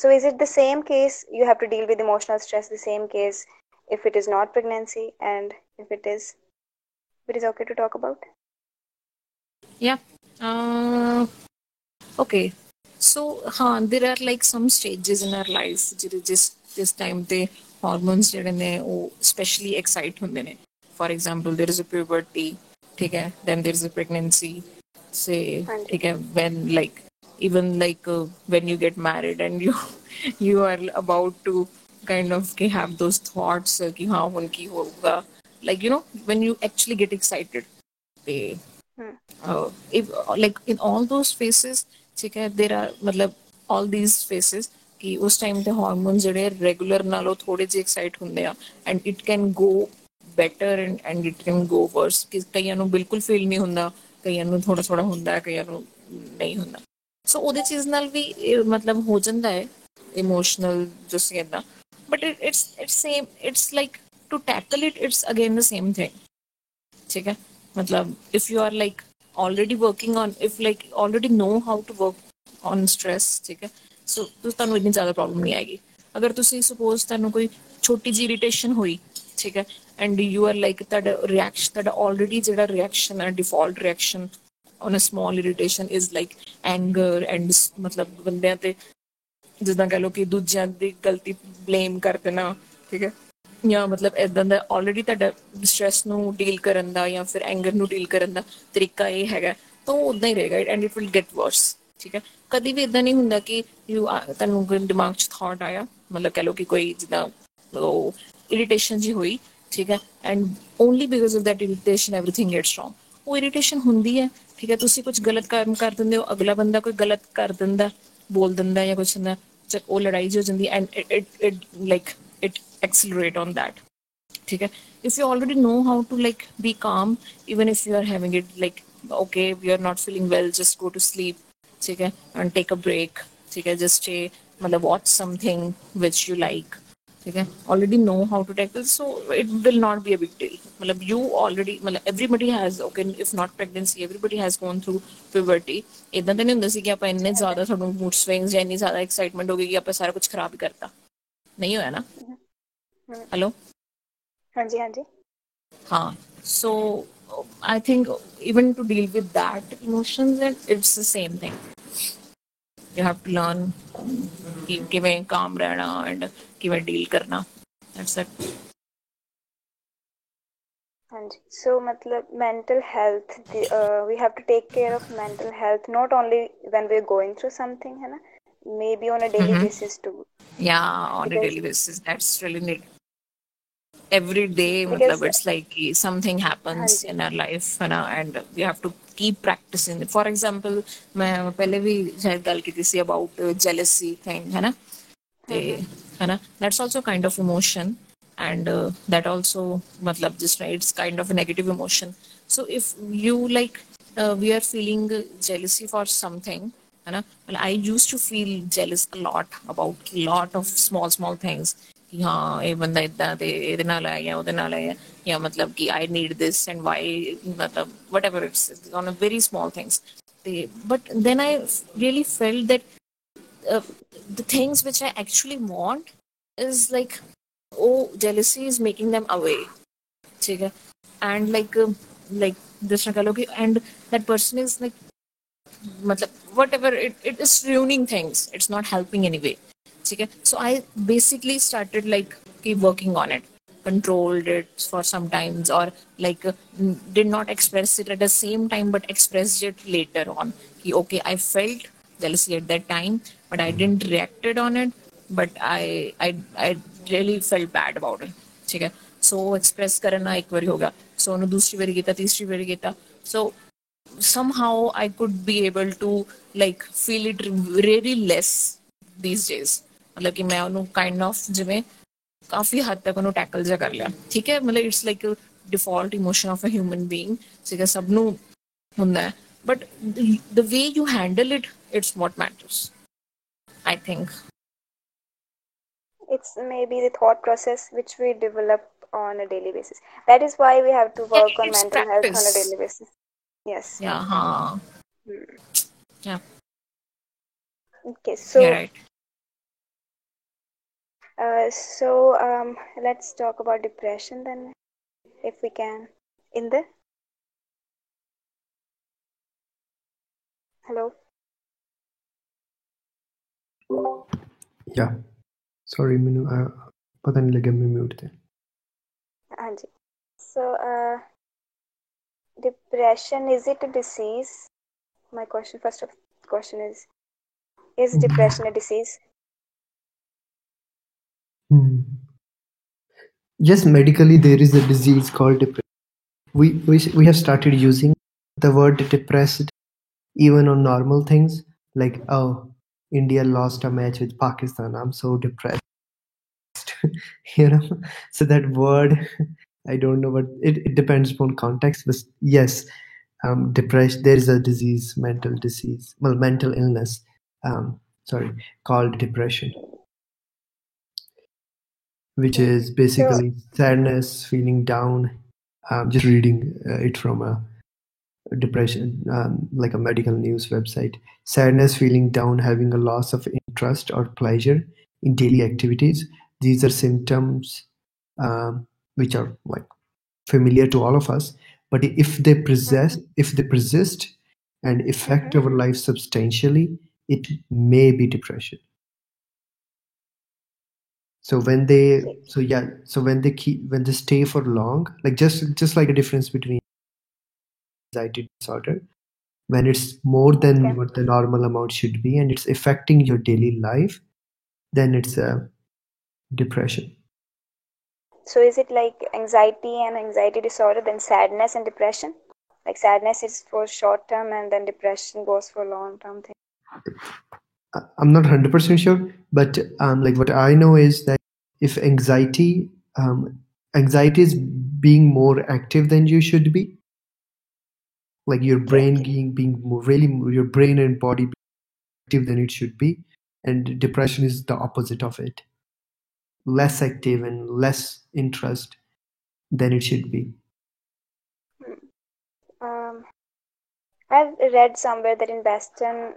So is it the same case? You have to deal with emotional stress the same case if it is not pregnancy, and if it is okay to talk about. Yeah. Okay. So, there are like some stages in our lives this time the hormones ਜਿਹੜੇ ਨੇ ਉਹ especially excite ਹੁੰਦੇ ਨੇ. For example, there is a puberty, ठीक है? Then there is a pregnancy. Say, ठीक है? When like even like when you get married and you you are about to kind of have those thoughts कि हाँ उनकी होगा, like you know when you actually get excited, they Hmm. if like in all those phases, ठीक है, there are मतलब all these phases कि उस time ਤੇ hormones ਜਿਹੜੇ regular ਨਾਲੋਂ ਥੋੜੇ ਜਿਹੇ excite ਹੁੰਦੇ ਆ, and it can go better and it can go worse ਕਿ ਕਈਆਂ ਨੂੰ ਬਿਲਕੁਲ feel ਨਹੀਂ ਹੁੰਦਾ, ਕਈਆਂ ਨੂੰ ਥੋੜਾ ਥੋੜਾ ਹੁੰਦਾ, ਕਈਆਂ ਨੂੰ ਨਹੀਂ ਹੁੰਦਾ। ਸੋ ਉਹਦੇ ਚੀਜ਼ ਨਾਲ ਵੀ ਮਤਲਬ ਹੋ ਜਾਂਦਾ ਹੈ ਇਮੋਸ਼ਨਲ just ਏਦਾਂ, but it's same, it's like to tackle it, it's again the same thing, ठीक है। मतलब if you are like already working on, if like already know how to work on stress, ठीक है, so ਤੁਹਾਨੂੰ ਇੰਨੀ ਜ਼ਿਆਦਾ problem ਨਹੀਂ ਆਏਗੀ। ਅਗਰ ਤੁਸੀਂ ਸਪੋਜ਼ ਤੁਹਾਨੂੰ ਕੋਈ ਛੋਟੀ ਜਿਹੀ ਇਰੀਟੇਸ਼ਨ ਹੋਈ, ਠੀਕ ਹੈ, ਐਂਡ ਯੂ ਆਰ ਲਾਈਕ ਤੁਹਾਡਾ ਰਿਐਕਸ਼ਨ, ਤੁਹਾਡਾ ਆਲਰੇਡੀ ਜਿਹੜਾ ਰਿਐਕਸ਼ਨ ਹੈ default reaction on a small irritation is like anger and ਮਤਲਬ ਬੰਦਿਆਂ ਤੇ ਜਿੱਦਾਂ ਕਹ ਲਓ ਕਿ ਦੂਜਿਆਂ ਦੀ ਗਲਤੀ ਬਲੇਮ ਕਰ ਦੇਣਾ, ਠੀਕ ਹੈ, ਜਾਂ ਮਤਲਬ ਇਦਾਂ ਦਾ ਆਲਰੇਡੀ ਤੁਹਾਡਾ ਸਟ੍ਰੈਸ ਨੂੰ ਡੀਲ ਕਰਨ ਦਾ ਜਾਂ ਫਿਰ ਐਂਗਰ ਨੂੰ ਡੀਲ ਕਰਨ ਦਾ ਤਰੀਕਾ ਇਹ ਹੈਗਾ, ਤਾਂ ਉਹ ਉਦਾਂ ਹੀ ਰਹੇਗਾ ਐਂਡ ਇਟ ਵਿਲ ਗੈਟ ਵਰਸ, ਠੀਕ ਹੈ। ਕਦੀ ਵੀ ਇਦਾਂ ਨਹੀਂ ਹੁੰਦਾ ਕਿ ਤੁਹਾਨੂੰ ਕੋਈ ਦਿਮਾਗ 'ਚ ਥਾਟ ਆਇਆ, ਮਤਲਬ ਕਹਿ ਲਓ ਕਿ ਕੋਈ ਜਿੱਦਾਂ ਉਹ ਇਰੀਟੇਸ਼ਨ ਜੀ ਹੋਈ, ਠੀਕ ਹੈ, and only because of that irritation everything gets wrong. ਉਹ ਇਰੀਟੇਸ਼ਨ ਹੁੰਦੀ ਹੈ, ਠੀਕ ਹੈ, ਤੁਸੀਂ ਕੁਝ ਗਲਤ ਕੰਮ ਕਰ ਦਿੰਦੇ ਹੋ, ਅਗਲਾ ਬੰਦਾ ਕੋਈ ਗਲਤ ਕਰ ਦਿੰਦਾ, ਬੋਲ ਦਿੰਦਾ ਜਾਂ ਕੁਛ ਹੁੰਦਾ, ਉਹ ਲੜਾਈ ਜੀ ਹੋ ਜਾਂਦੀ and it like it accelerate on that, ठीक है। if you already know how to like be calm, even if you are having it like okay we are not feeling well, just go to sleep, ठीक है, and take a break, ठीक है, just stay मतलब watch something which you like, ठीक है, already know how to tackle, so it will not be a big deal। मतलब you already मतलब everybody has, okay if not pregnancy, everybody has gone through puberty। ਇਦਾਂ ਤਾਂ ਨਹੀਂ ਹੁੰਦਾ ਸੀ ਕਿ ਆਪਾਂ ਇੰਨੇ ਜ਼ਿਆਦਾ ਸਾਨੂੰ mood swings ਜਾਂ ਇੰਨੀ ਜ਼ਿਆਦਾ excitement ਹੋ ਗਈ ਕਿ ਆਪਾਂ ਸਾਰਾ ਕੁਝ ਖਰਾਬ ਹੀ ਕਰਤਾ, ਨਹੀਂ ਹੋਇਆ ਨਾ। Hmm. हेलो। हाँ जी, हाँ जी। हाँ, so I think even to deal with that emotions, and it's the same thing, you have to learn कि किवें calm रहना and किवें deal करना, that's it। हाँ जी, so मतलब mental health, we have to take care of mental health not only when we're going through something, है ना, maybe on a daily basis too, Yeah, on a because daily basis that's really neat। every day because मतलब it's like कि something हाँ happens ji, in our life है ना, and we have to keep practicing। for example मैं पहले भी शायद गल की थी about jealousy thing है ना, ते है ना, that's also kind of emotion, and that also matlab just right, it's kind of a negative emotion। so if you like we are feeling jealousy for something, है ना, well, I used to feel jealous a lot about a lot of small small things कि हाँ ये बंदा इतना ते ਇਹਦੇ ਨਾਲ ਹੈ ਜਾਂ ਉਹਦੇ ਨਾਲ ਹੈ, ਜਾਂ ਮਤਲਬ कि I need this and why, मतलब whatever it's on a very small things, but then I really felt that uh, the things which I actually want is like, oh, jealousy is making them away, ठीक है, and like this and that person is like मतलब whatever it is ruining things, it's not helping anyway, ठीक है। so I basically started like keep working on it, controlled it for some times, or like did not express it at the same time but expressed it later on कि okay I felt jealousy at that time but I didn't reacted on it, but I really felt bad about it, ठीक है। so express करना एक बार होगा, so ਉਹਨੂੰ दूसरी बारी ਕੀਤਾ, तीसरी बारी ਕੀਤਾ, so somehow I could be able to like feel it really less these days। मतलब कि मैं ਉਹਨੂੰ kind of ਜਿਵੇਂ ਕਾਫੀ ਹੱਦ ਤੱਕ ਉਹਨੂੰ ਟੈਕਲ ਜਿਹਾ ਕਰ ਲਿਆ, ਠੀਕ ਹੈ, ਮਤਲਬ it's like default emotion of a human being, ਠੀਕ ਹੈ, ਸਭ ਨੂੰ ਹੁੰਦਾ ਹੈ, but the way you handle it, it's what matters, I think। it's maybe the thought process which we develop on a daily basis. That is why we have to Yeah, work on it's mental health on a practice। daily basis. Yes. Yeah, huh, Hmm. yeah, Okay, you're so right। let's talk about depression then, if we can. In the hello, Yeah, sorry ਮੈਨੂੰ ਪਤਾ ਨਹੀਂ ਲੱਗਿਆ ਮੈਂ mute ਤੇ। Anji. So, depression, is it a disease? My question, first of question is, Is depression a disease? Yes, medically there is a disease called depression. We have started using the word depressed even on normal things, like, oh, India lost a match with Pakistan, I'm so depressed. you know so that word, I don't know, but it depends upon context. But yes, depression, there is a disease, mental illness, sorry, called depression, which Okay. is So, basically sadness, feeling down. Just reading it from a depression, like a medical news website. Sadness, feeling down, having a loss of interest or pleasure in daily activities. These are symptoms which are like familiar to all of us. But if they persist and affect our life substantially, it may be depression. So when they, okay. when they stay for long, like just like a difference between anxiety disorder, when it's more than Okay. what the normal amount should be and it's affecting your daily life, then it's a depression. So is it like anxiety and anxiety disorder, then sadness and depression? Like sadness is for short term and then depression goes for long term thing. I'm not 100% sure, but like what I know is that if anxiety is being more active than you should be, like your Okay. brain being more, really, your brain and body being active than it should be, and depression is the opposite of it, less active and less interest than it should be. Um, I've read somewhere that in Western,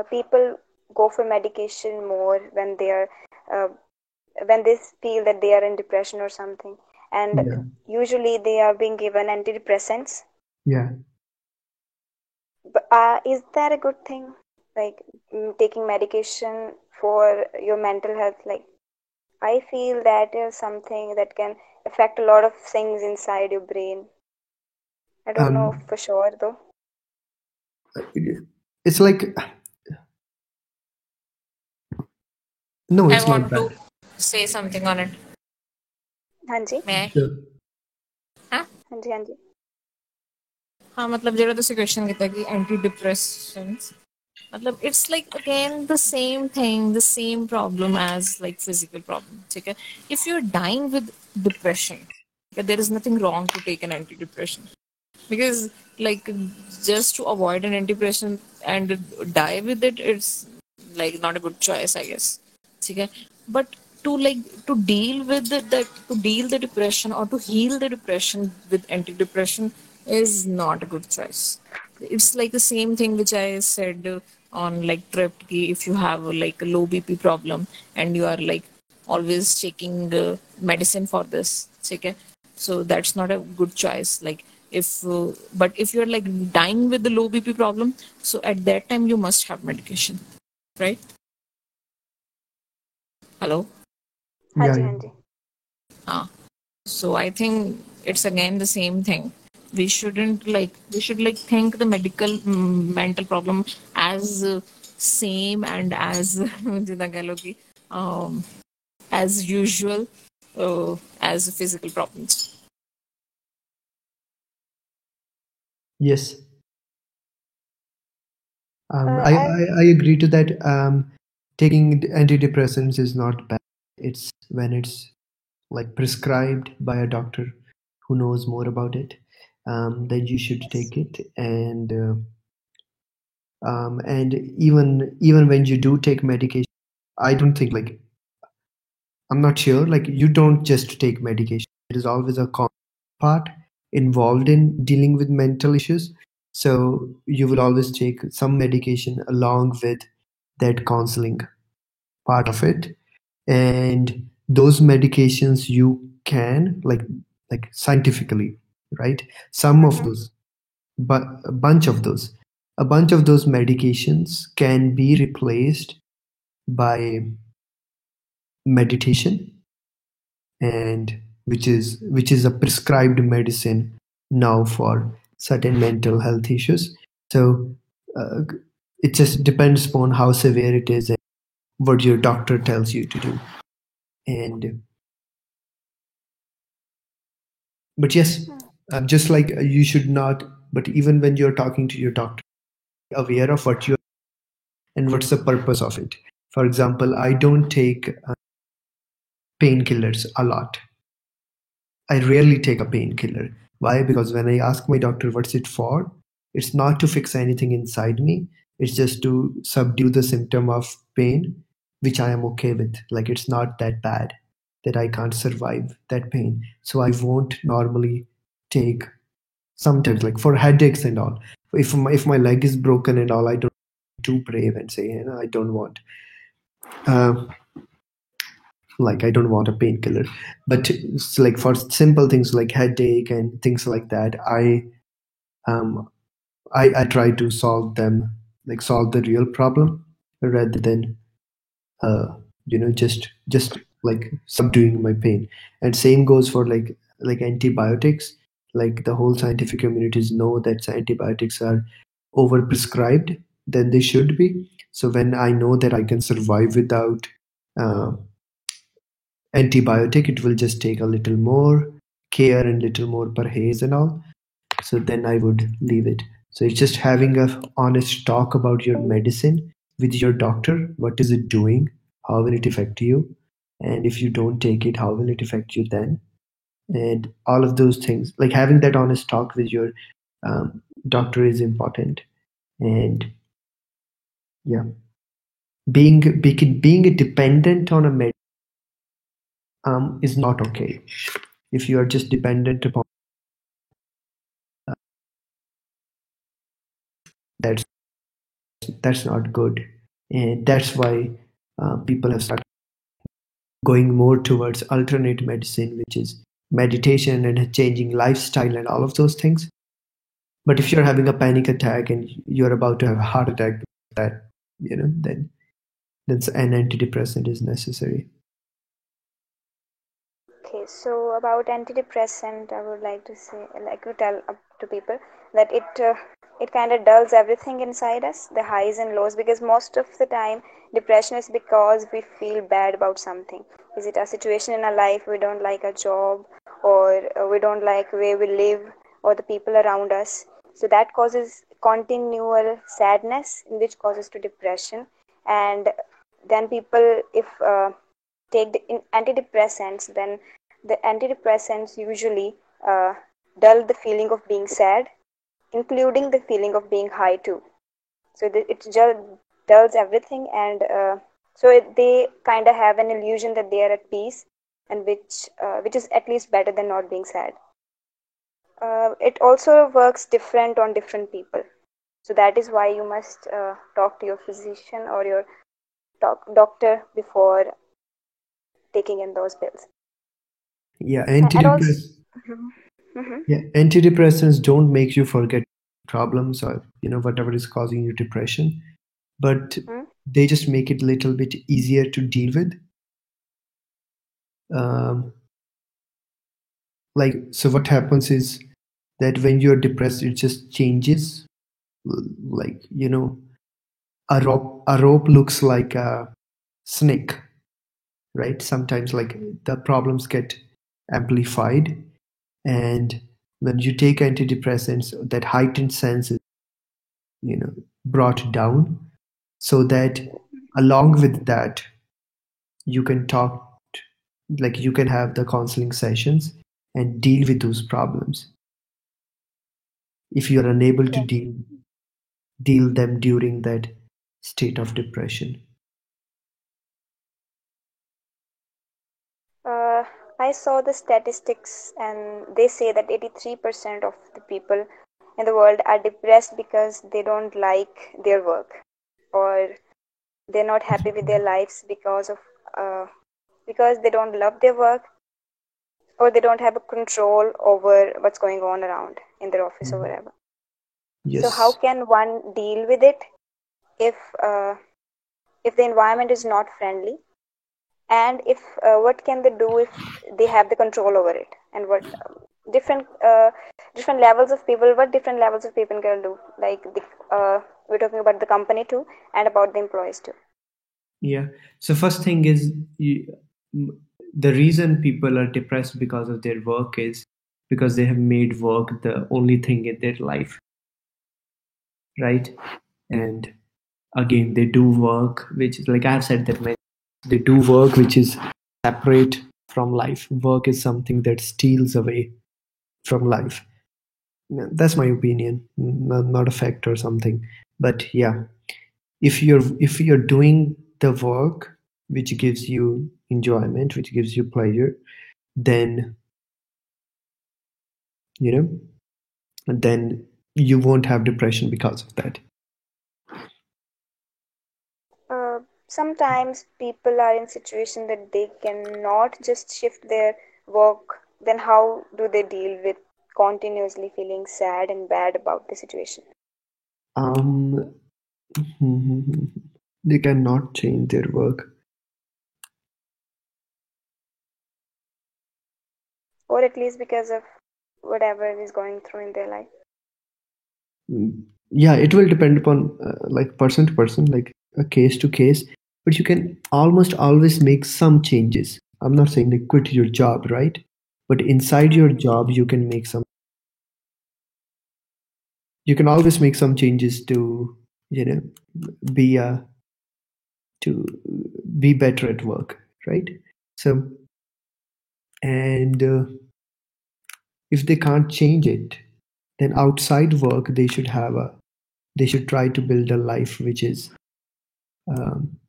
people go for medication more uh, when they feel that they are in depression or something, and Yeah, usually they are being given antidepressants. yeah. But is that a good thing? Like taking medication for your mental health? Like I feel that is something that can affect a lot of things inside your brain. I don't know um for sure though. it's like, no, I it's not want bad. to say something on it. हाँ जी, May I? Sure. हाँ हाँ जी, हाँ जी. हाँ मतलब ਜਿਹੜਾ ਤੁਸੀਂ question ਕੀਤਾ कि एंटी डिप्रेशंस मतलब it's like again the same thing, the same problem as like physical problem. ठीक है? If you're dying with depression, okay, there is nothing wrong to take an antidepressant because like just to avoid an antidepressant and die with it, it's like not a good choice, I guess. Okay, but to like to deal with to deal the depression or to heal the depression with antidepressant is not a good choice. It's like the same thing which I said on like trip ki if you have like a low bp problem and you are like always taking medicine for this, okay, so that's not a good choice. Like if but if you're like dying with the low bp problem, so at that time you must have medication, right? Hello. हाँ Yeah, जी, yeah. हाँ जी. So I think it's again the same thing. We should like think the mental problem as same and as जितना कह लो कि, as usual as physical problems. Yes. I I agree to that. Taking antidepressants is not bad. It's when it's like prescribed by a doctor who knows more about it, then you should yes. take it. And even when you do take medication, I don't think, like, I'm not sure. Like, you don't just take medication. There is always a part involved in dealing with mental issues. So you will always take some medication along with that counseling part of it. And those medications you can, like scientifically, right? Some of Mm-hmm. those, but a bunch of those medications can be replaced by meditation, and which is a prescribed medicine now for certain mental health issues. So it just depends upon how severe it is and what your doctor tells you to do. And but yes, just like you should not, but even when you're talking to your doctor, aware of what you're and what's the purpose of it. For example, I don't take painkillers a lot. I rarely take a painkiller. Why? Because when I ask my doctor what's it for, it's not to fix anything inside me. It's just to subdue the symptom of pain, which I am okay with. Like it's not that bad that I can't survive that pain. So I won't normally take, sometimes like for headaches and all. If my leg is broken and all, I don't too brave and say, I don't want. Uh, like I don't want a painkiller, but it's like for simple things like headache and things like that, um I try to solve them, like solve the real problem rather than uh just like subduing my pain. And same goes for like antibiotics. Like the whole scientific communities know that antibiotics are overprescribed than they should be. So when I know that I can survive without uh, antibiotic, it will just take a little more care and little more parhaze and all. So then I would leave it. So it's just having a honest talk about your medicine with your doctor. What is it doing? How will it affect you? And if you don't take it, how will it affect you then? And all of those things, like having that honest talk with your doctor is important. And yeah, being dependent on a med is not okay. If you are just dependent upon that's that's not good. And that's why people have started going more towards alternate medicine, which is meditation and changing lifestyle and all of those things. But if you're having a panic attack and you're about to have a heart attack, that then an antidepressant is necessary. Okay, so about antidepressant, I would like to say, like to tell up to people that it kind of dulls everything inside us, the highs and lows, because most of the time depression is because we feel bad about something. Is it a situation in our life we don't like a job, or we don't like where we live, or the people around us? So that causes continual sadness, which causes to depression, and then people if take the antidepressants, then the antidepressants usually dull the feeling of being sad, including the feeling of being high too. So it just dulls everything, and they kind of have an illusion that they are at peace, and which is at least better than not being sad. It also works different on different people. So that is why you must talk to your physician or your doctor before taking in those pills. Yeah, And also, antidepressants don't make you forget problems or whatever is causing you depression, but they just make it a little bit easier to deal with. So what happens is that when you're depressed, it just changes. Like a rope looks like a snake, right? Sometimes like the problems get amplified, and when you take antidepressants, that heightened sense is brought down, so that along with that you can talk, like you can have the counseling sessions and deal with those problems. If you are unable to deal them during that state of depression. I saw the statistics, and they say that 83% of the people in the world are depressed because they don't like their work, or they're not happy with their lives because they don't love their work, or they don't have a control over what's going on around in their office or whatever. So how Yes. can one deal with it if the environment is not friendly, and if what can they do if they have the control over it, and different different levels of people. What different levels of people can do? Like we're talking about the company too, and about the employees too. Yeah. So first thing is the reason people are depressed because of their work is because they have made work the only thing in their life, right? And again, they do work which is like I've said that they do work which is separate from life. Work is something that steals away from life. Yeah, that's my opinion, not a fact or something. But yeah, if you're doing the work which gives you enjoyment, which gives you pleasure, then you know then you won't have depression because of that. Sometimes people are in situation that they cannot just shift their work. Then how do they deal with continuously feeling sad and bad about the situation? um they cannot change their work. Or at least because of whatever is going through in their life. Yeah, it will depend upon like person to person, like a case to case, but you can almost always make some changes. I'm not saying like quit your job, right? But inside your job you can always make some changes to you know be to be better at work, right? So and if they can't change it, then outside work they should try to build a life which is um,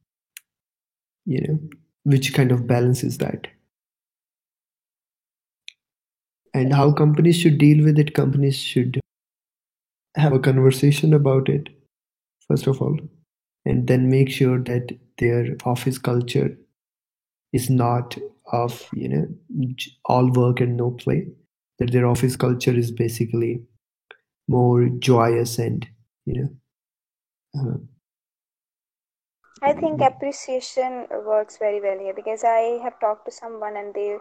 you know which kind of balances that. And how companies should deal with it, companies should have a conversation about it first of all, and then make sure that their office culture is not of all work and no play, that their office culture is basically more joyous and you know uh, I think appreciation works very well here because I have talked to someone and they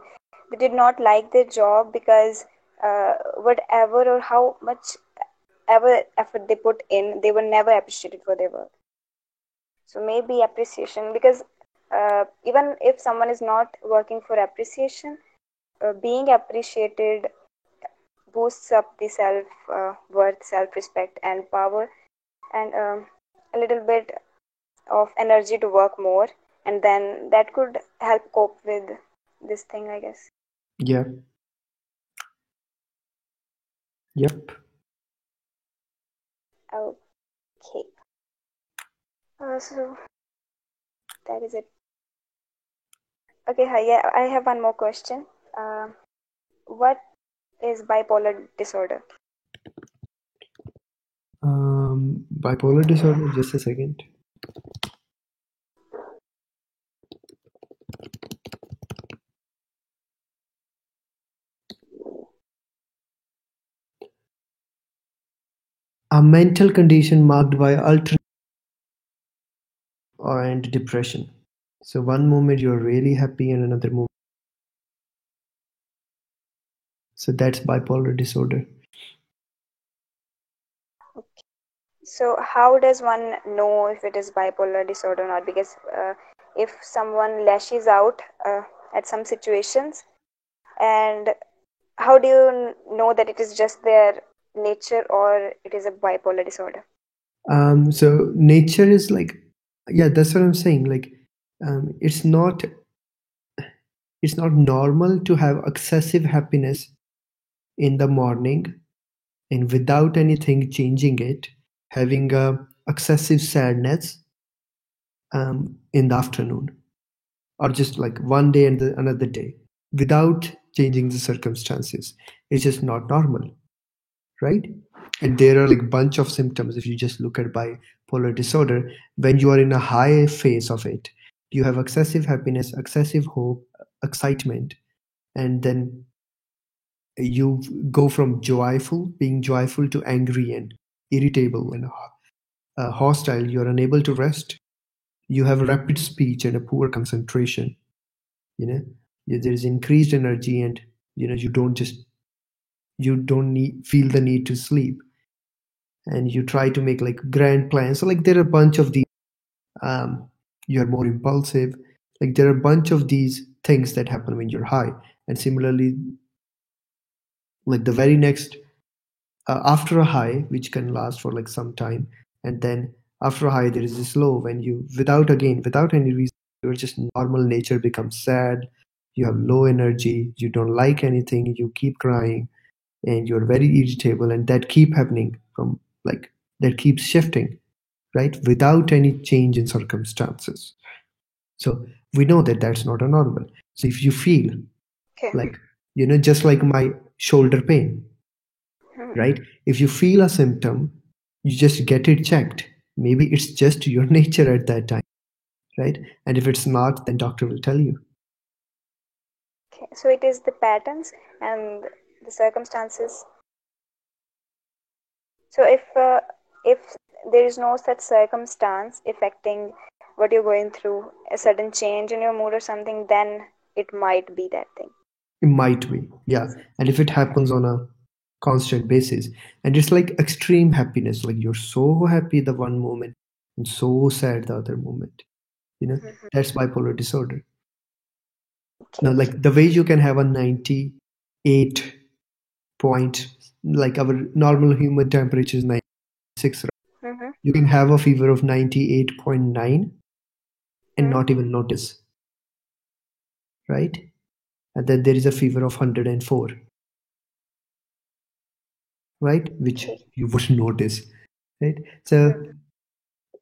did not like their job because whatever or how much ever effort they put in, they were never appreciated for their work. So maybe appreciation because even if someone is not working for appreciation, being appreciated boosts up the self worth, self respect, and power, and a little bit of energy to work more, and then that could help cope with this thing, I guess. yeah, yep. Okay, so that is it. Okay, hi, yeah, I have one more question. Uh, what is bipolar disorder? Bipolar disorder, just a second. A mental condition marked by alternate and depression. So one moment you're really happy and another moment. So that's bipolar disorder. So how does one know if it is bipolar disorder or not? Because if someone lashes out at some situations, and how do you know that it is just their nature or it is a bipolar disorder? So nature is like, yeah, that's what I'm saying. Like, it's not normal to have excessive happiness in the morning and without anything changing it, having a excessive sadness in the afternoon, or just like one day and another day without changing the circumstances. It's just not normal, right? And there are like bunch of symptoms. If you just look at bipolar disorder, when you are in a high phase of it, you have excessive happiness, excessive hope, excitement, and then you go from being joyful to angry and irritable and hostile. You're unable to rest. You have rapid speech and a poor concentration. You know, there is increased energy, and you don't just you don't feel the need to sleep, and you try to make like grand plans. So like there are a bunch of these. You're more impulsive. Like there are a bunch of these things that happen when you're high. And similarly, like the very next after a high, which can last for like some time, and then after a high there is this low when you without any reason, your just normal nature becomes sad. You have low energy, you don't like anything, you keep crying, and you're very irritable, and that keep happening from like that keeps shifting, right, without any change in circumstances. So we know that that's not a normal. So if you feel Okay. like, just like my shoulder pain, right? If you feel a symptom, you just get it checked. Maybe it's just your nature at that time, right? And if it's not, then doctor will tell you. Okay. So it is the patterns and the circumstances. So if there is no such circumstance affecting what you're going through, a sudden change in your mood or something, then it might be that thing. It might be, yeah. And if it happens on a constant basis, and it's like extreme happiness, like you're so happy the one moment and so sad the other moment, that's bipolar disorder. Now, like the way you can have a 98 point, like our normal human temperature is 96, right? You can have a fever of 98.9 and not even notice, right? And then there is a fever of 104, right? Which you wouldn't notice, right? So,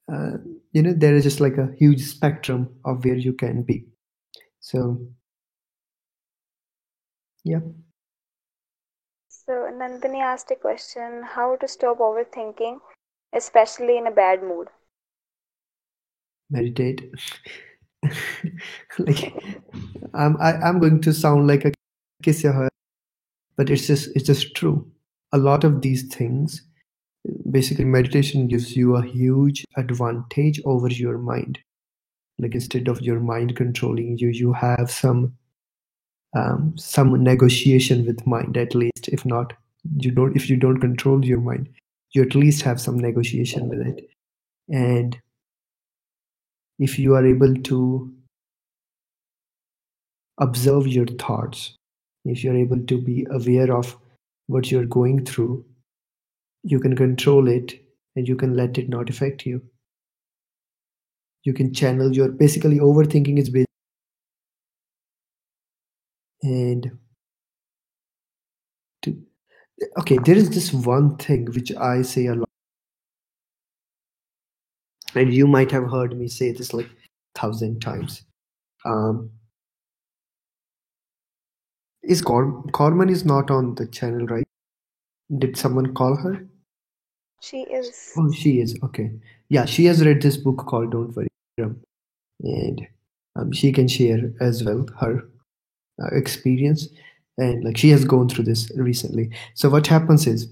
there is just like a huge spectrum of where you can be. So, yeah. So Nandini asked a question: how to stop overthinking, especially in a bad mood? Meditate. Like, I'm going to sound like a kiss your heart, but it's just true. A lot of these things, basically, meditation gives you a huge advantage over your mind. Like instead of your mind controlling you, you have some negotiation with mind, at least. If not, if you don't control your mind, you at least have some negotiation with it. And if you are able to observe your thoughts, if you're able to be aware of what you're going through, you can control it and you can let it not affect you. You can channel your, basically overthinking is based. And okay, there is this one thing which I say a lot, and you might have heard me say this like 1,000 times. Is Corman is not on the channel, right? Did someone call her? She is. Oh, she is. Okay. Yeah, she has read this book called Don't Worry, and she can share as well her experience, and like she has gone through this recently. So what happens is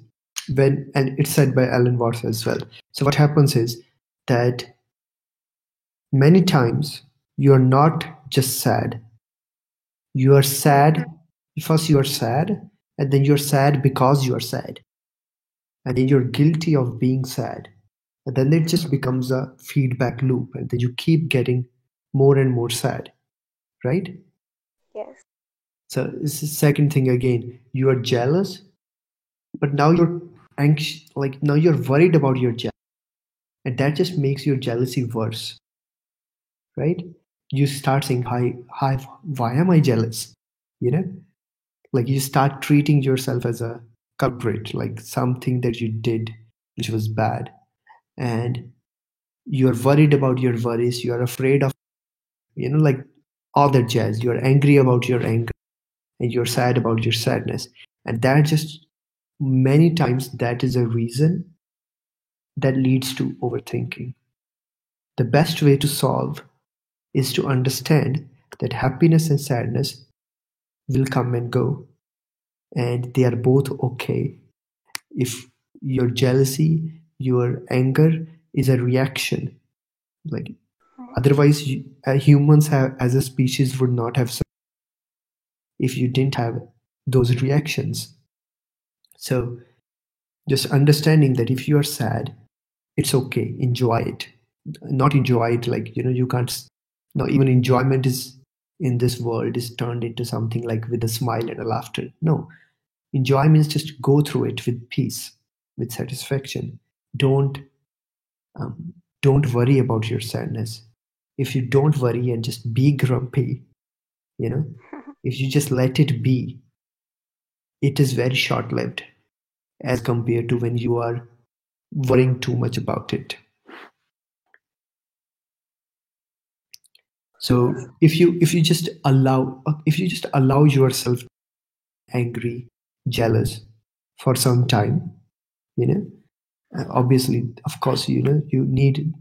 and it's said by Alan Watts as well. So what happens is that many times you are not just sad. You are sad. First you are sad, and then you're sad because you are sad. And then you're guilty of being sad. And then it just becomes a feedback loop, and then you keep getting more and more sad, right? Yes. So this is the second thing again. You are jealous, but now you're anxious, like now you're worried about your jealousy. And that just makes your jealousy worse, right? You start saying, why am I jealous? Like you start treating yourself as a culprit, like something that you did which was bad. And you're worried about your worries. You are afraid of, like all that jazz. You're angry about your anger, and you're sad about your sadness. And that just many times that is a reason that leads to overthinking. The best way to solve is to understand that happiness and sadness will come and go, and they are both okay. If your jealousy, your anger is a reaction, like otherwise humans as a species would not have survived if you didn't have those reactions. So just understanding that if you are sad, it's okay, enjoy it. Not enjoy it like, you can't, not even enjoyment is in this world is turned into something like with a smile and a laughter. No, enjoy means just go through it with peace, with satisfaction. Don't don't worry about your sadness. If you don't worry and just be grumpy, if you just let it be, it is very short lived as compared to when you are worrying too much about it. So if you just allow yourself angry, jealous for some time, obviously, of course, you need,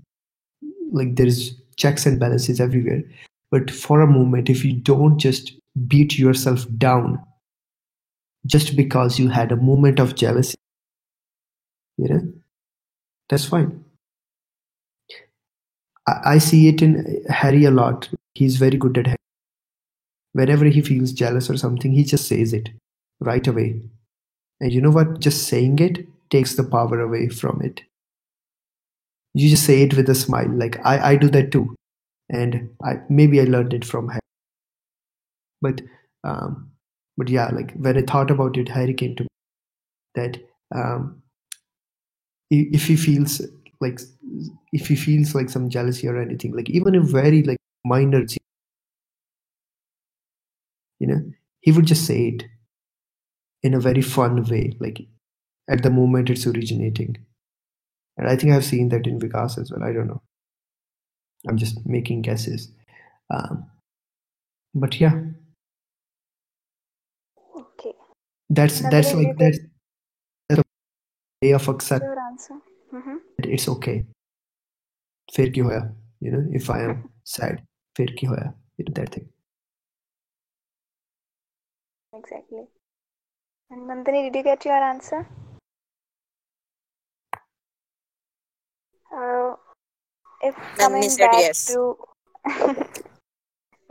like, there is checks and balances everywhere. But for a moment, if you don't just beat yourself down just because you had a moment of jealousy, that's fine. I see it in Harry a lot. He's very good at Harry. Whenever he feels jealous or something, he just says it right away. And you know what? Just saying it takes the power away from it. You just say it with a smile. Like I do that too. And maybe I learned it from Harry. But yeah, like when I thought about it, Harry came to me that if he feels like some jealousy or anything, like even a very like minor, he would just say it in a very fun way, like at the moment it's originating. And I think I've seen that in Vikas as well. I don't know. I'm just making guesses. But yeah, Okay. that's Nandini, that's a way of accept your answer. that it's okay. फिर क्यों होया? If I am sad, फिर क्यों होया? That thing. Exactly. And Nandini, did you get your answer? If Nandini coming said back yes. to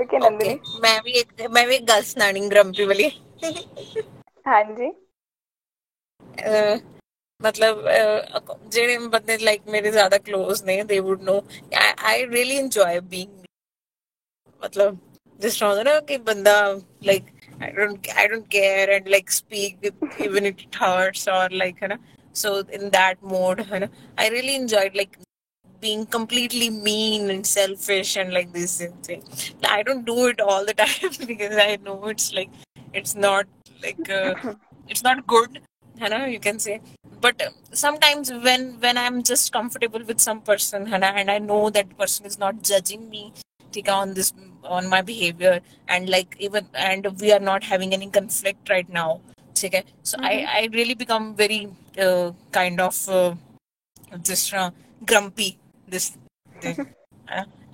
okay, Okay, Nandini. मैं भी एक girl standing grumpy वाली हाँ जी. मतलब ਜਿਹੜੇ ਬੰਦੇ ਲਾਈਕ ਮੇਰੇ ਜ਼ਿਆਦਾ ক্লোਜ਼ ਨੇ they would know I really enjoy being मतलब जिस तरह होता है ना कि बंदा like I don't care and like speak even if it hurts or like है ना so in that mode है ना I really enjoyed like being completely mean and selfish and like this thing. I don't do it all the time because I know it's like it's not like it's not good, you can say. But sometimes when I'm just comfortable with some person, and I know that person is not judging me on this on my behavior and like even and we are not having any conflict right now. Okay, so I really become very kind of just grumpy this thing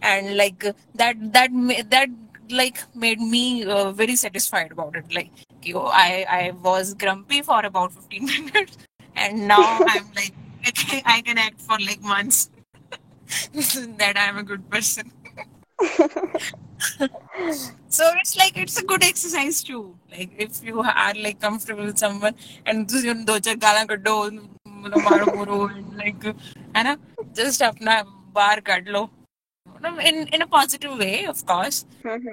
and like that like made me very satisfied about it like I was grumpy for about 15 minutes and now I'm like I can act for like months that I'm a good person. So it's like it's a good exercise too. Like if you are like comfortable with someone and just दो चार गालां कड्डो मतलब मारो मोरो like है ना just अपना बाहर काट लो in a positive way of course.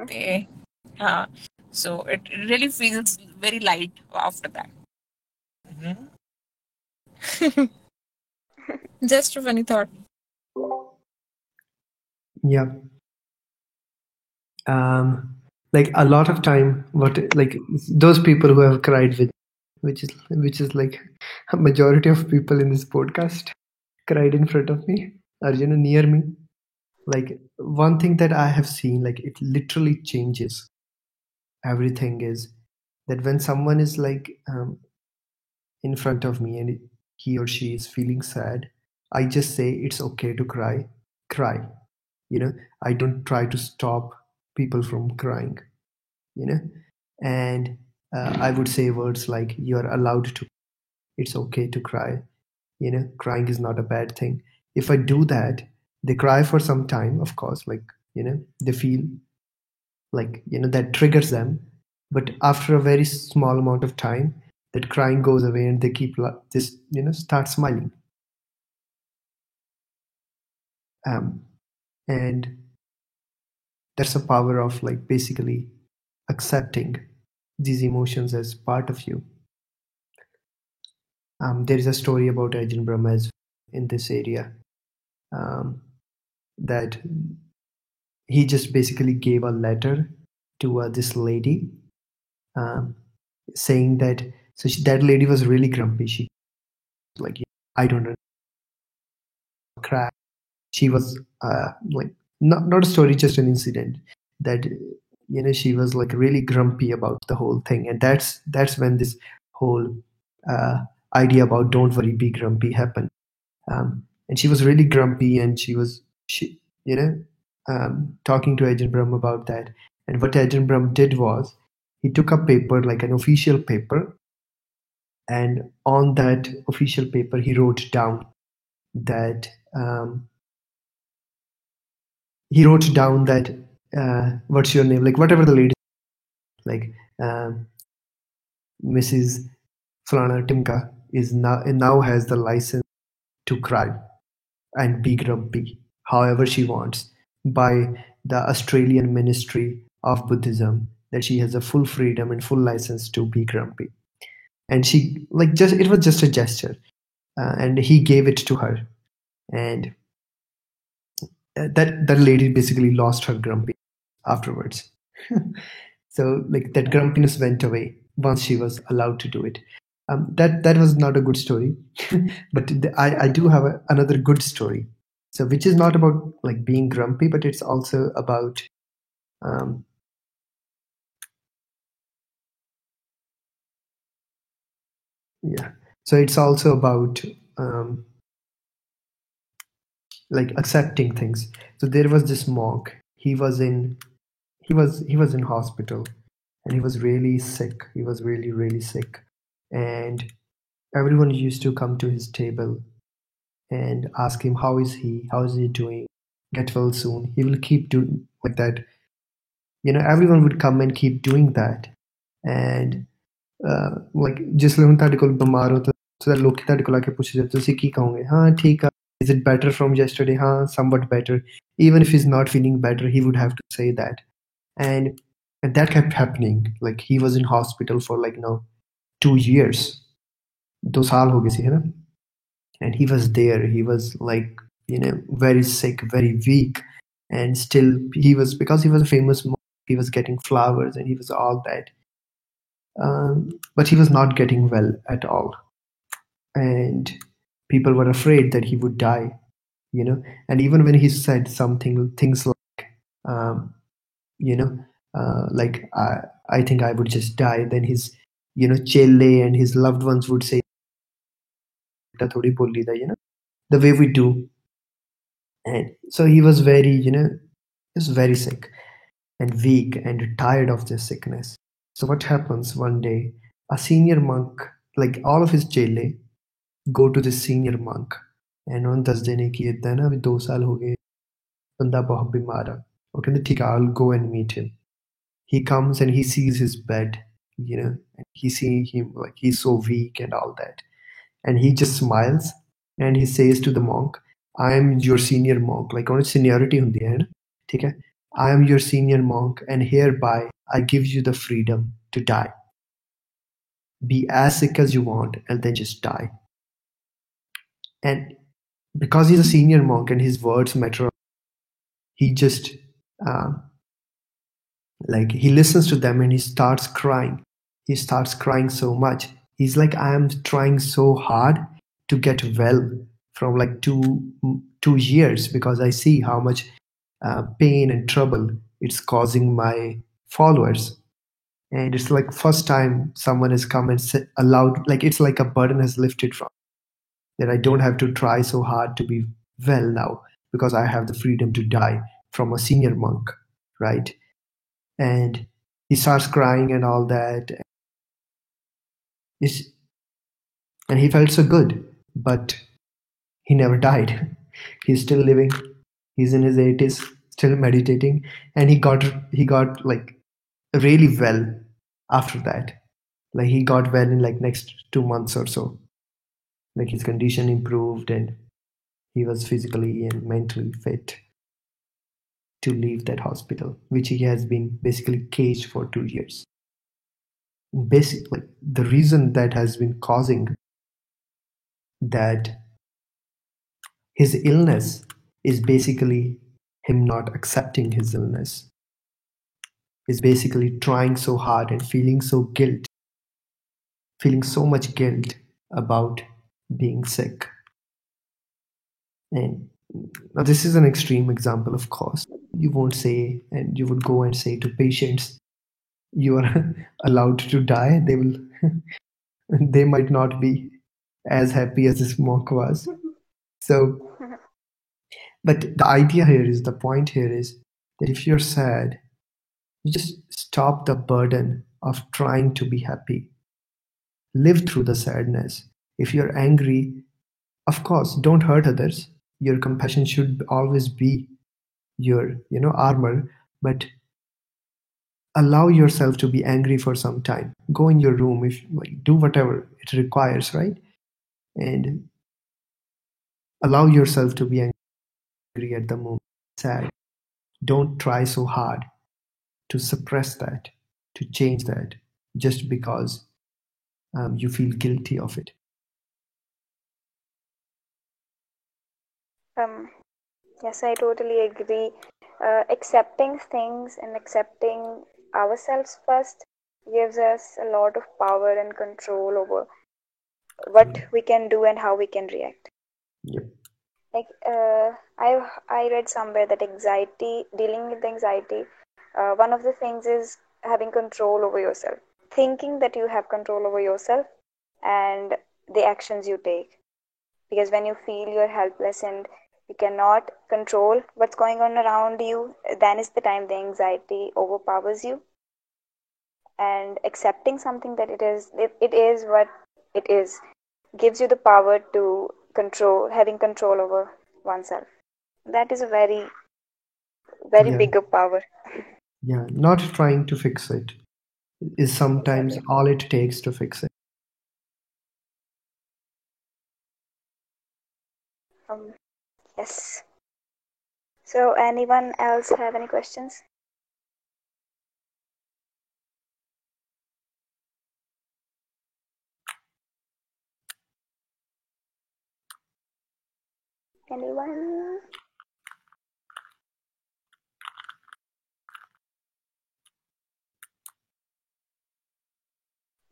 Okay. So it really feels very light after that. Just a funny thought. Yeah. Like a lot of time, like those people who have cried with, which is like a majority of people in this podcast cried in front of me or near me. Like one thing that I have seen, like it literally changes everything, is that when someone is like in front of me and he or she is feeling sad, I just say it's okay to cry. I don't try to stop people from crying. And I would say words like you're allowed to, it's okay to cry. Crying is not a bad thing. If I do that, they cry for some time, of course, like they feel like that triggers them. But after a very small amount of time, that crying goes away and they keep just start smiling. And that's the power of like basically accepting these emotions as part of you. There is a story about Ajahn Brahm in this area, that he just basically gave a letter to this lady, saying that, that lady was really grumpy. She was like, I don't know, cry. She was like, not a story, just an incident that she was like really grumpy about the whole thing, and that's when this whole idea about don't worry, be grumpy happened. And she was really grumpy, and she talking to Ajahn Brahm about that. And what Ajahn Brahm did was, he took a paper, like an official paper, and on that official paper he wrote down that what's your name, like whatever the lady, like Mrs. Flana Timka is now has the license to cry and be grumpy however she wants by the Australian Ministry of Buddhism, that she has a full freedom and full license to be grumpy. And she it was just a gesture, and he gave it to her, and that lady basically lost her grumpy afterwards. So that grumpiness went away once she was allowed to do it. That was not a good story, but I do have another good story. So which is not about like being grumpy, but it's also about So it's also about like accepting things. So there was this monk. He was in hospital, and he was really sick. He was really, really sick. And everyone used to come to his table and ask him, how is he doing, get well soon. He will keep doing like that. Everyone would come and keep doing that. And like जिसले ਹੁਣ ਤੁਹਾਡੇ ਕੋਲ ਬਿਮਾਰ ਹੋ ਤਾਂ ਲੋਕੀ ਤੁਹਾਡੇ ਕੋਲ ਆ ਕੇ ਪੁੱਛਦੇ ਤੁਸੀਂ ਕੀ ਕਹੋਗੇ ਹਾਂ ਠੀਕ ਆ is it better from yesterday ਹਾਂ somewhat better. Even if he's not feeling better, he would have to say that. And that kept happening. Like he was in hospital for 2 years. 2 साल हो गए थे, है ना? And he was there. He was like very sick, very weak, and still he was, because he was a famous monk, he was getting flowers and he was all that. But he was not getting well at all, and people were afraid that he would die. And even when he said things like, like I think I would just die, then his chelle and his loved ones would say, the way we do. And so he was very very sick and weak and tired of this sickness. So what happens one day, a senior monk, like all of his chelle go to this senior monk and on ਦੱਸਦੇ ਨੇ ਕਿ ਇਦਾਂ ਨਾ ਵੀ 2 ਸਾਲ ਹੋ ਗਏ ਬੰਦਾ ਬਹੁਤ ਬਿਮਾਰ ਆ ਉਹ ਕਹਿੰਦੇ ਠੀਕ ਆ I'll go and meet him. He comes and he sees his bed, and he see him like he's so weak and all that, and he just smiles and he says to the monk, I am your senior monk. Like on seniority hundi hai na, theek hai, I am your senior monk, and hereby I give you the freedom to die. Be as sick as you want and then just die. And because he's a senior monk and his words matter, he just he listens to them and he starts crying. He starts crying so much. He's like, I am trying so hard to get well from 2 years, because I see how much pain and trouble it's causing my followers. And it's like first time someone has come and said aloud, like it's like a burden has lifted from that. I don't have to try so hard to be well now, because I have the freedom to die from a senior monk, right? And he starts crying and all that. And he felt so good, but he never died. He's still living. He's in his 80s, still meditating, and he got like really well after that. Like he got well in like next 2 months or so. Like his condition improved and he was physically and mentally fit to leave that hospital, which he has been basically caged for 2 years. Basically, the reason that has been causing that his illness is basically him not accepting his illness, is basically trying so hard and feeling so much guilt about being sick. And now this is an extreme example, of course. You won't say, and you would go and say to patients, you are allowed to die. They will, they might not be as happy as this monk was. So, but the idea here is, the point here is that if you're sad, you just stop the burden of trying to be happy. Live through the sadness. If you're angry, of course, don't hurt others. Your compassion should always be your, armor, but allow yourself to be angry for some time. Go in your room, if do whatever it requires, right? And allow yourself to be angry at the moment, sad. Don't try so hard to suppress that, to change that, just because you feel guilty of it. Yes, I totally agree. Accepting things and accepting ourselves first gives us a lot of power and control over what we can do and how we can react. Yep. Like I read somewhere that dealing with anxiety, one of the things is having control over yourself, thinking that you have control over yourself and the actions you take. Because when you feel you're helpless and you cannot control what's going on around you, then is the time the anxiety overpowers you. And accepting something that it is what it is, gives you the power to having control over oneself. That is a very, very Yeah. bigger power. Yeah, not trying to fix it is sometimes Exactly. all it takes to fix it. Yes. So, anyone else have any questions? Anyone?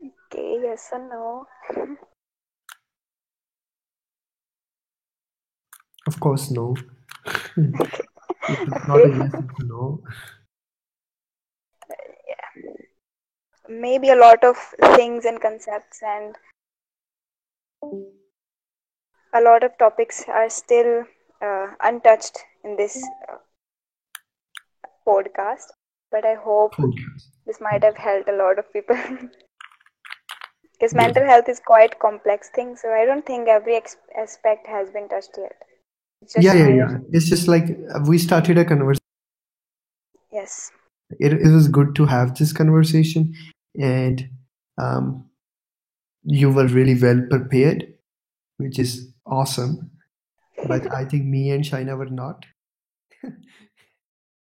Okay, yes or no? Of course, no. Okay. If it's not a Okay. yes, it's a no. Maybe a lot of things and concepts and a lot of topics are still untouched in this podcast, but I hope Podcast. this might have helped a lot of people. Because Yes. mental health is quite complex thing, so I don't think every aspect has been touched yet. It's just Yeah. It's just like we started a conversation. yes. It was good to have this conversation, and you were really well prepared, which is awesome. But I think me and Shaina were not.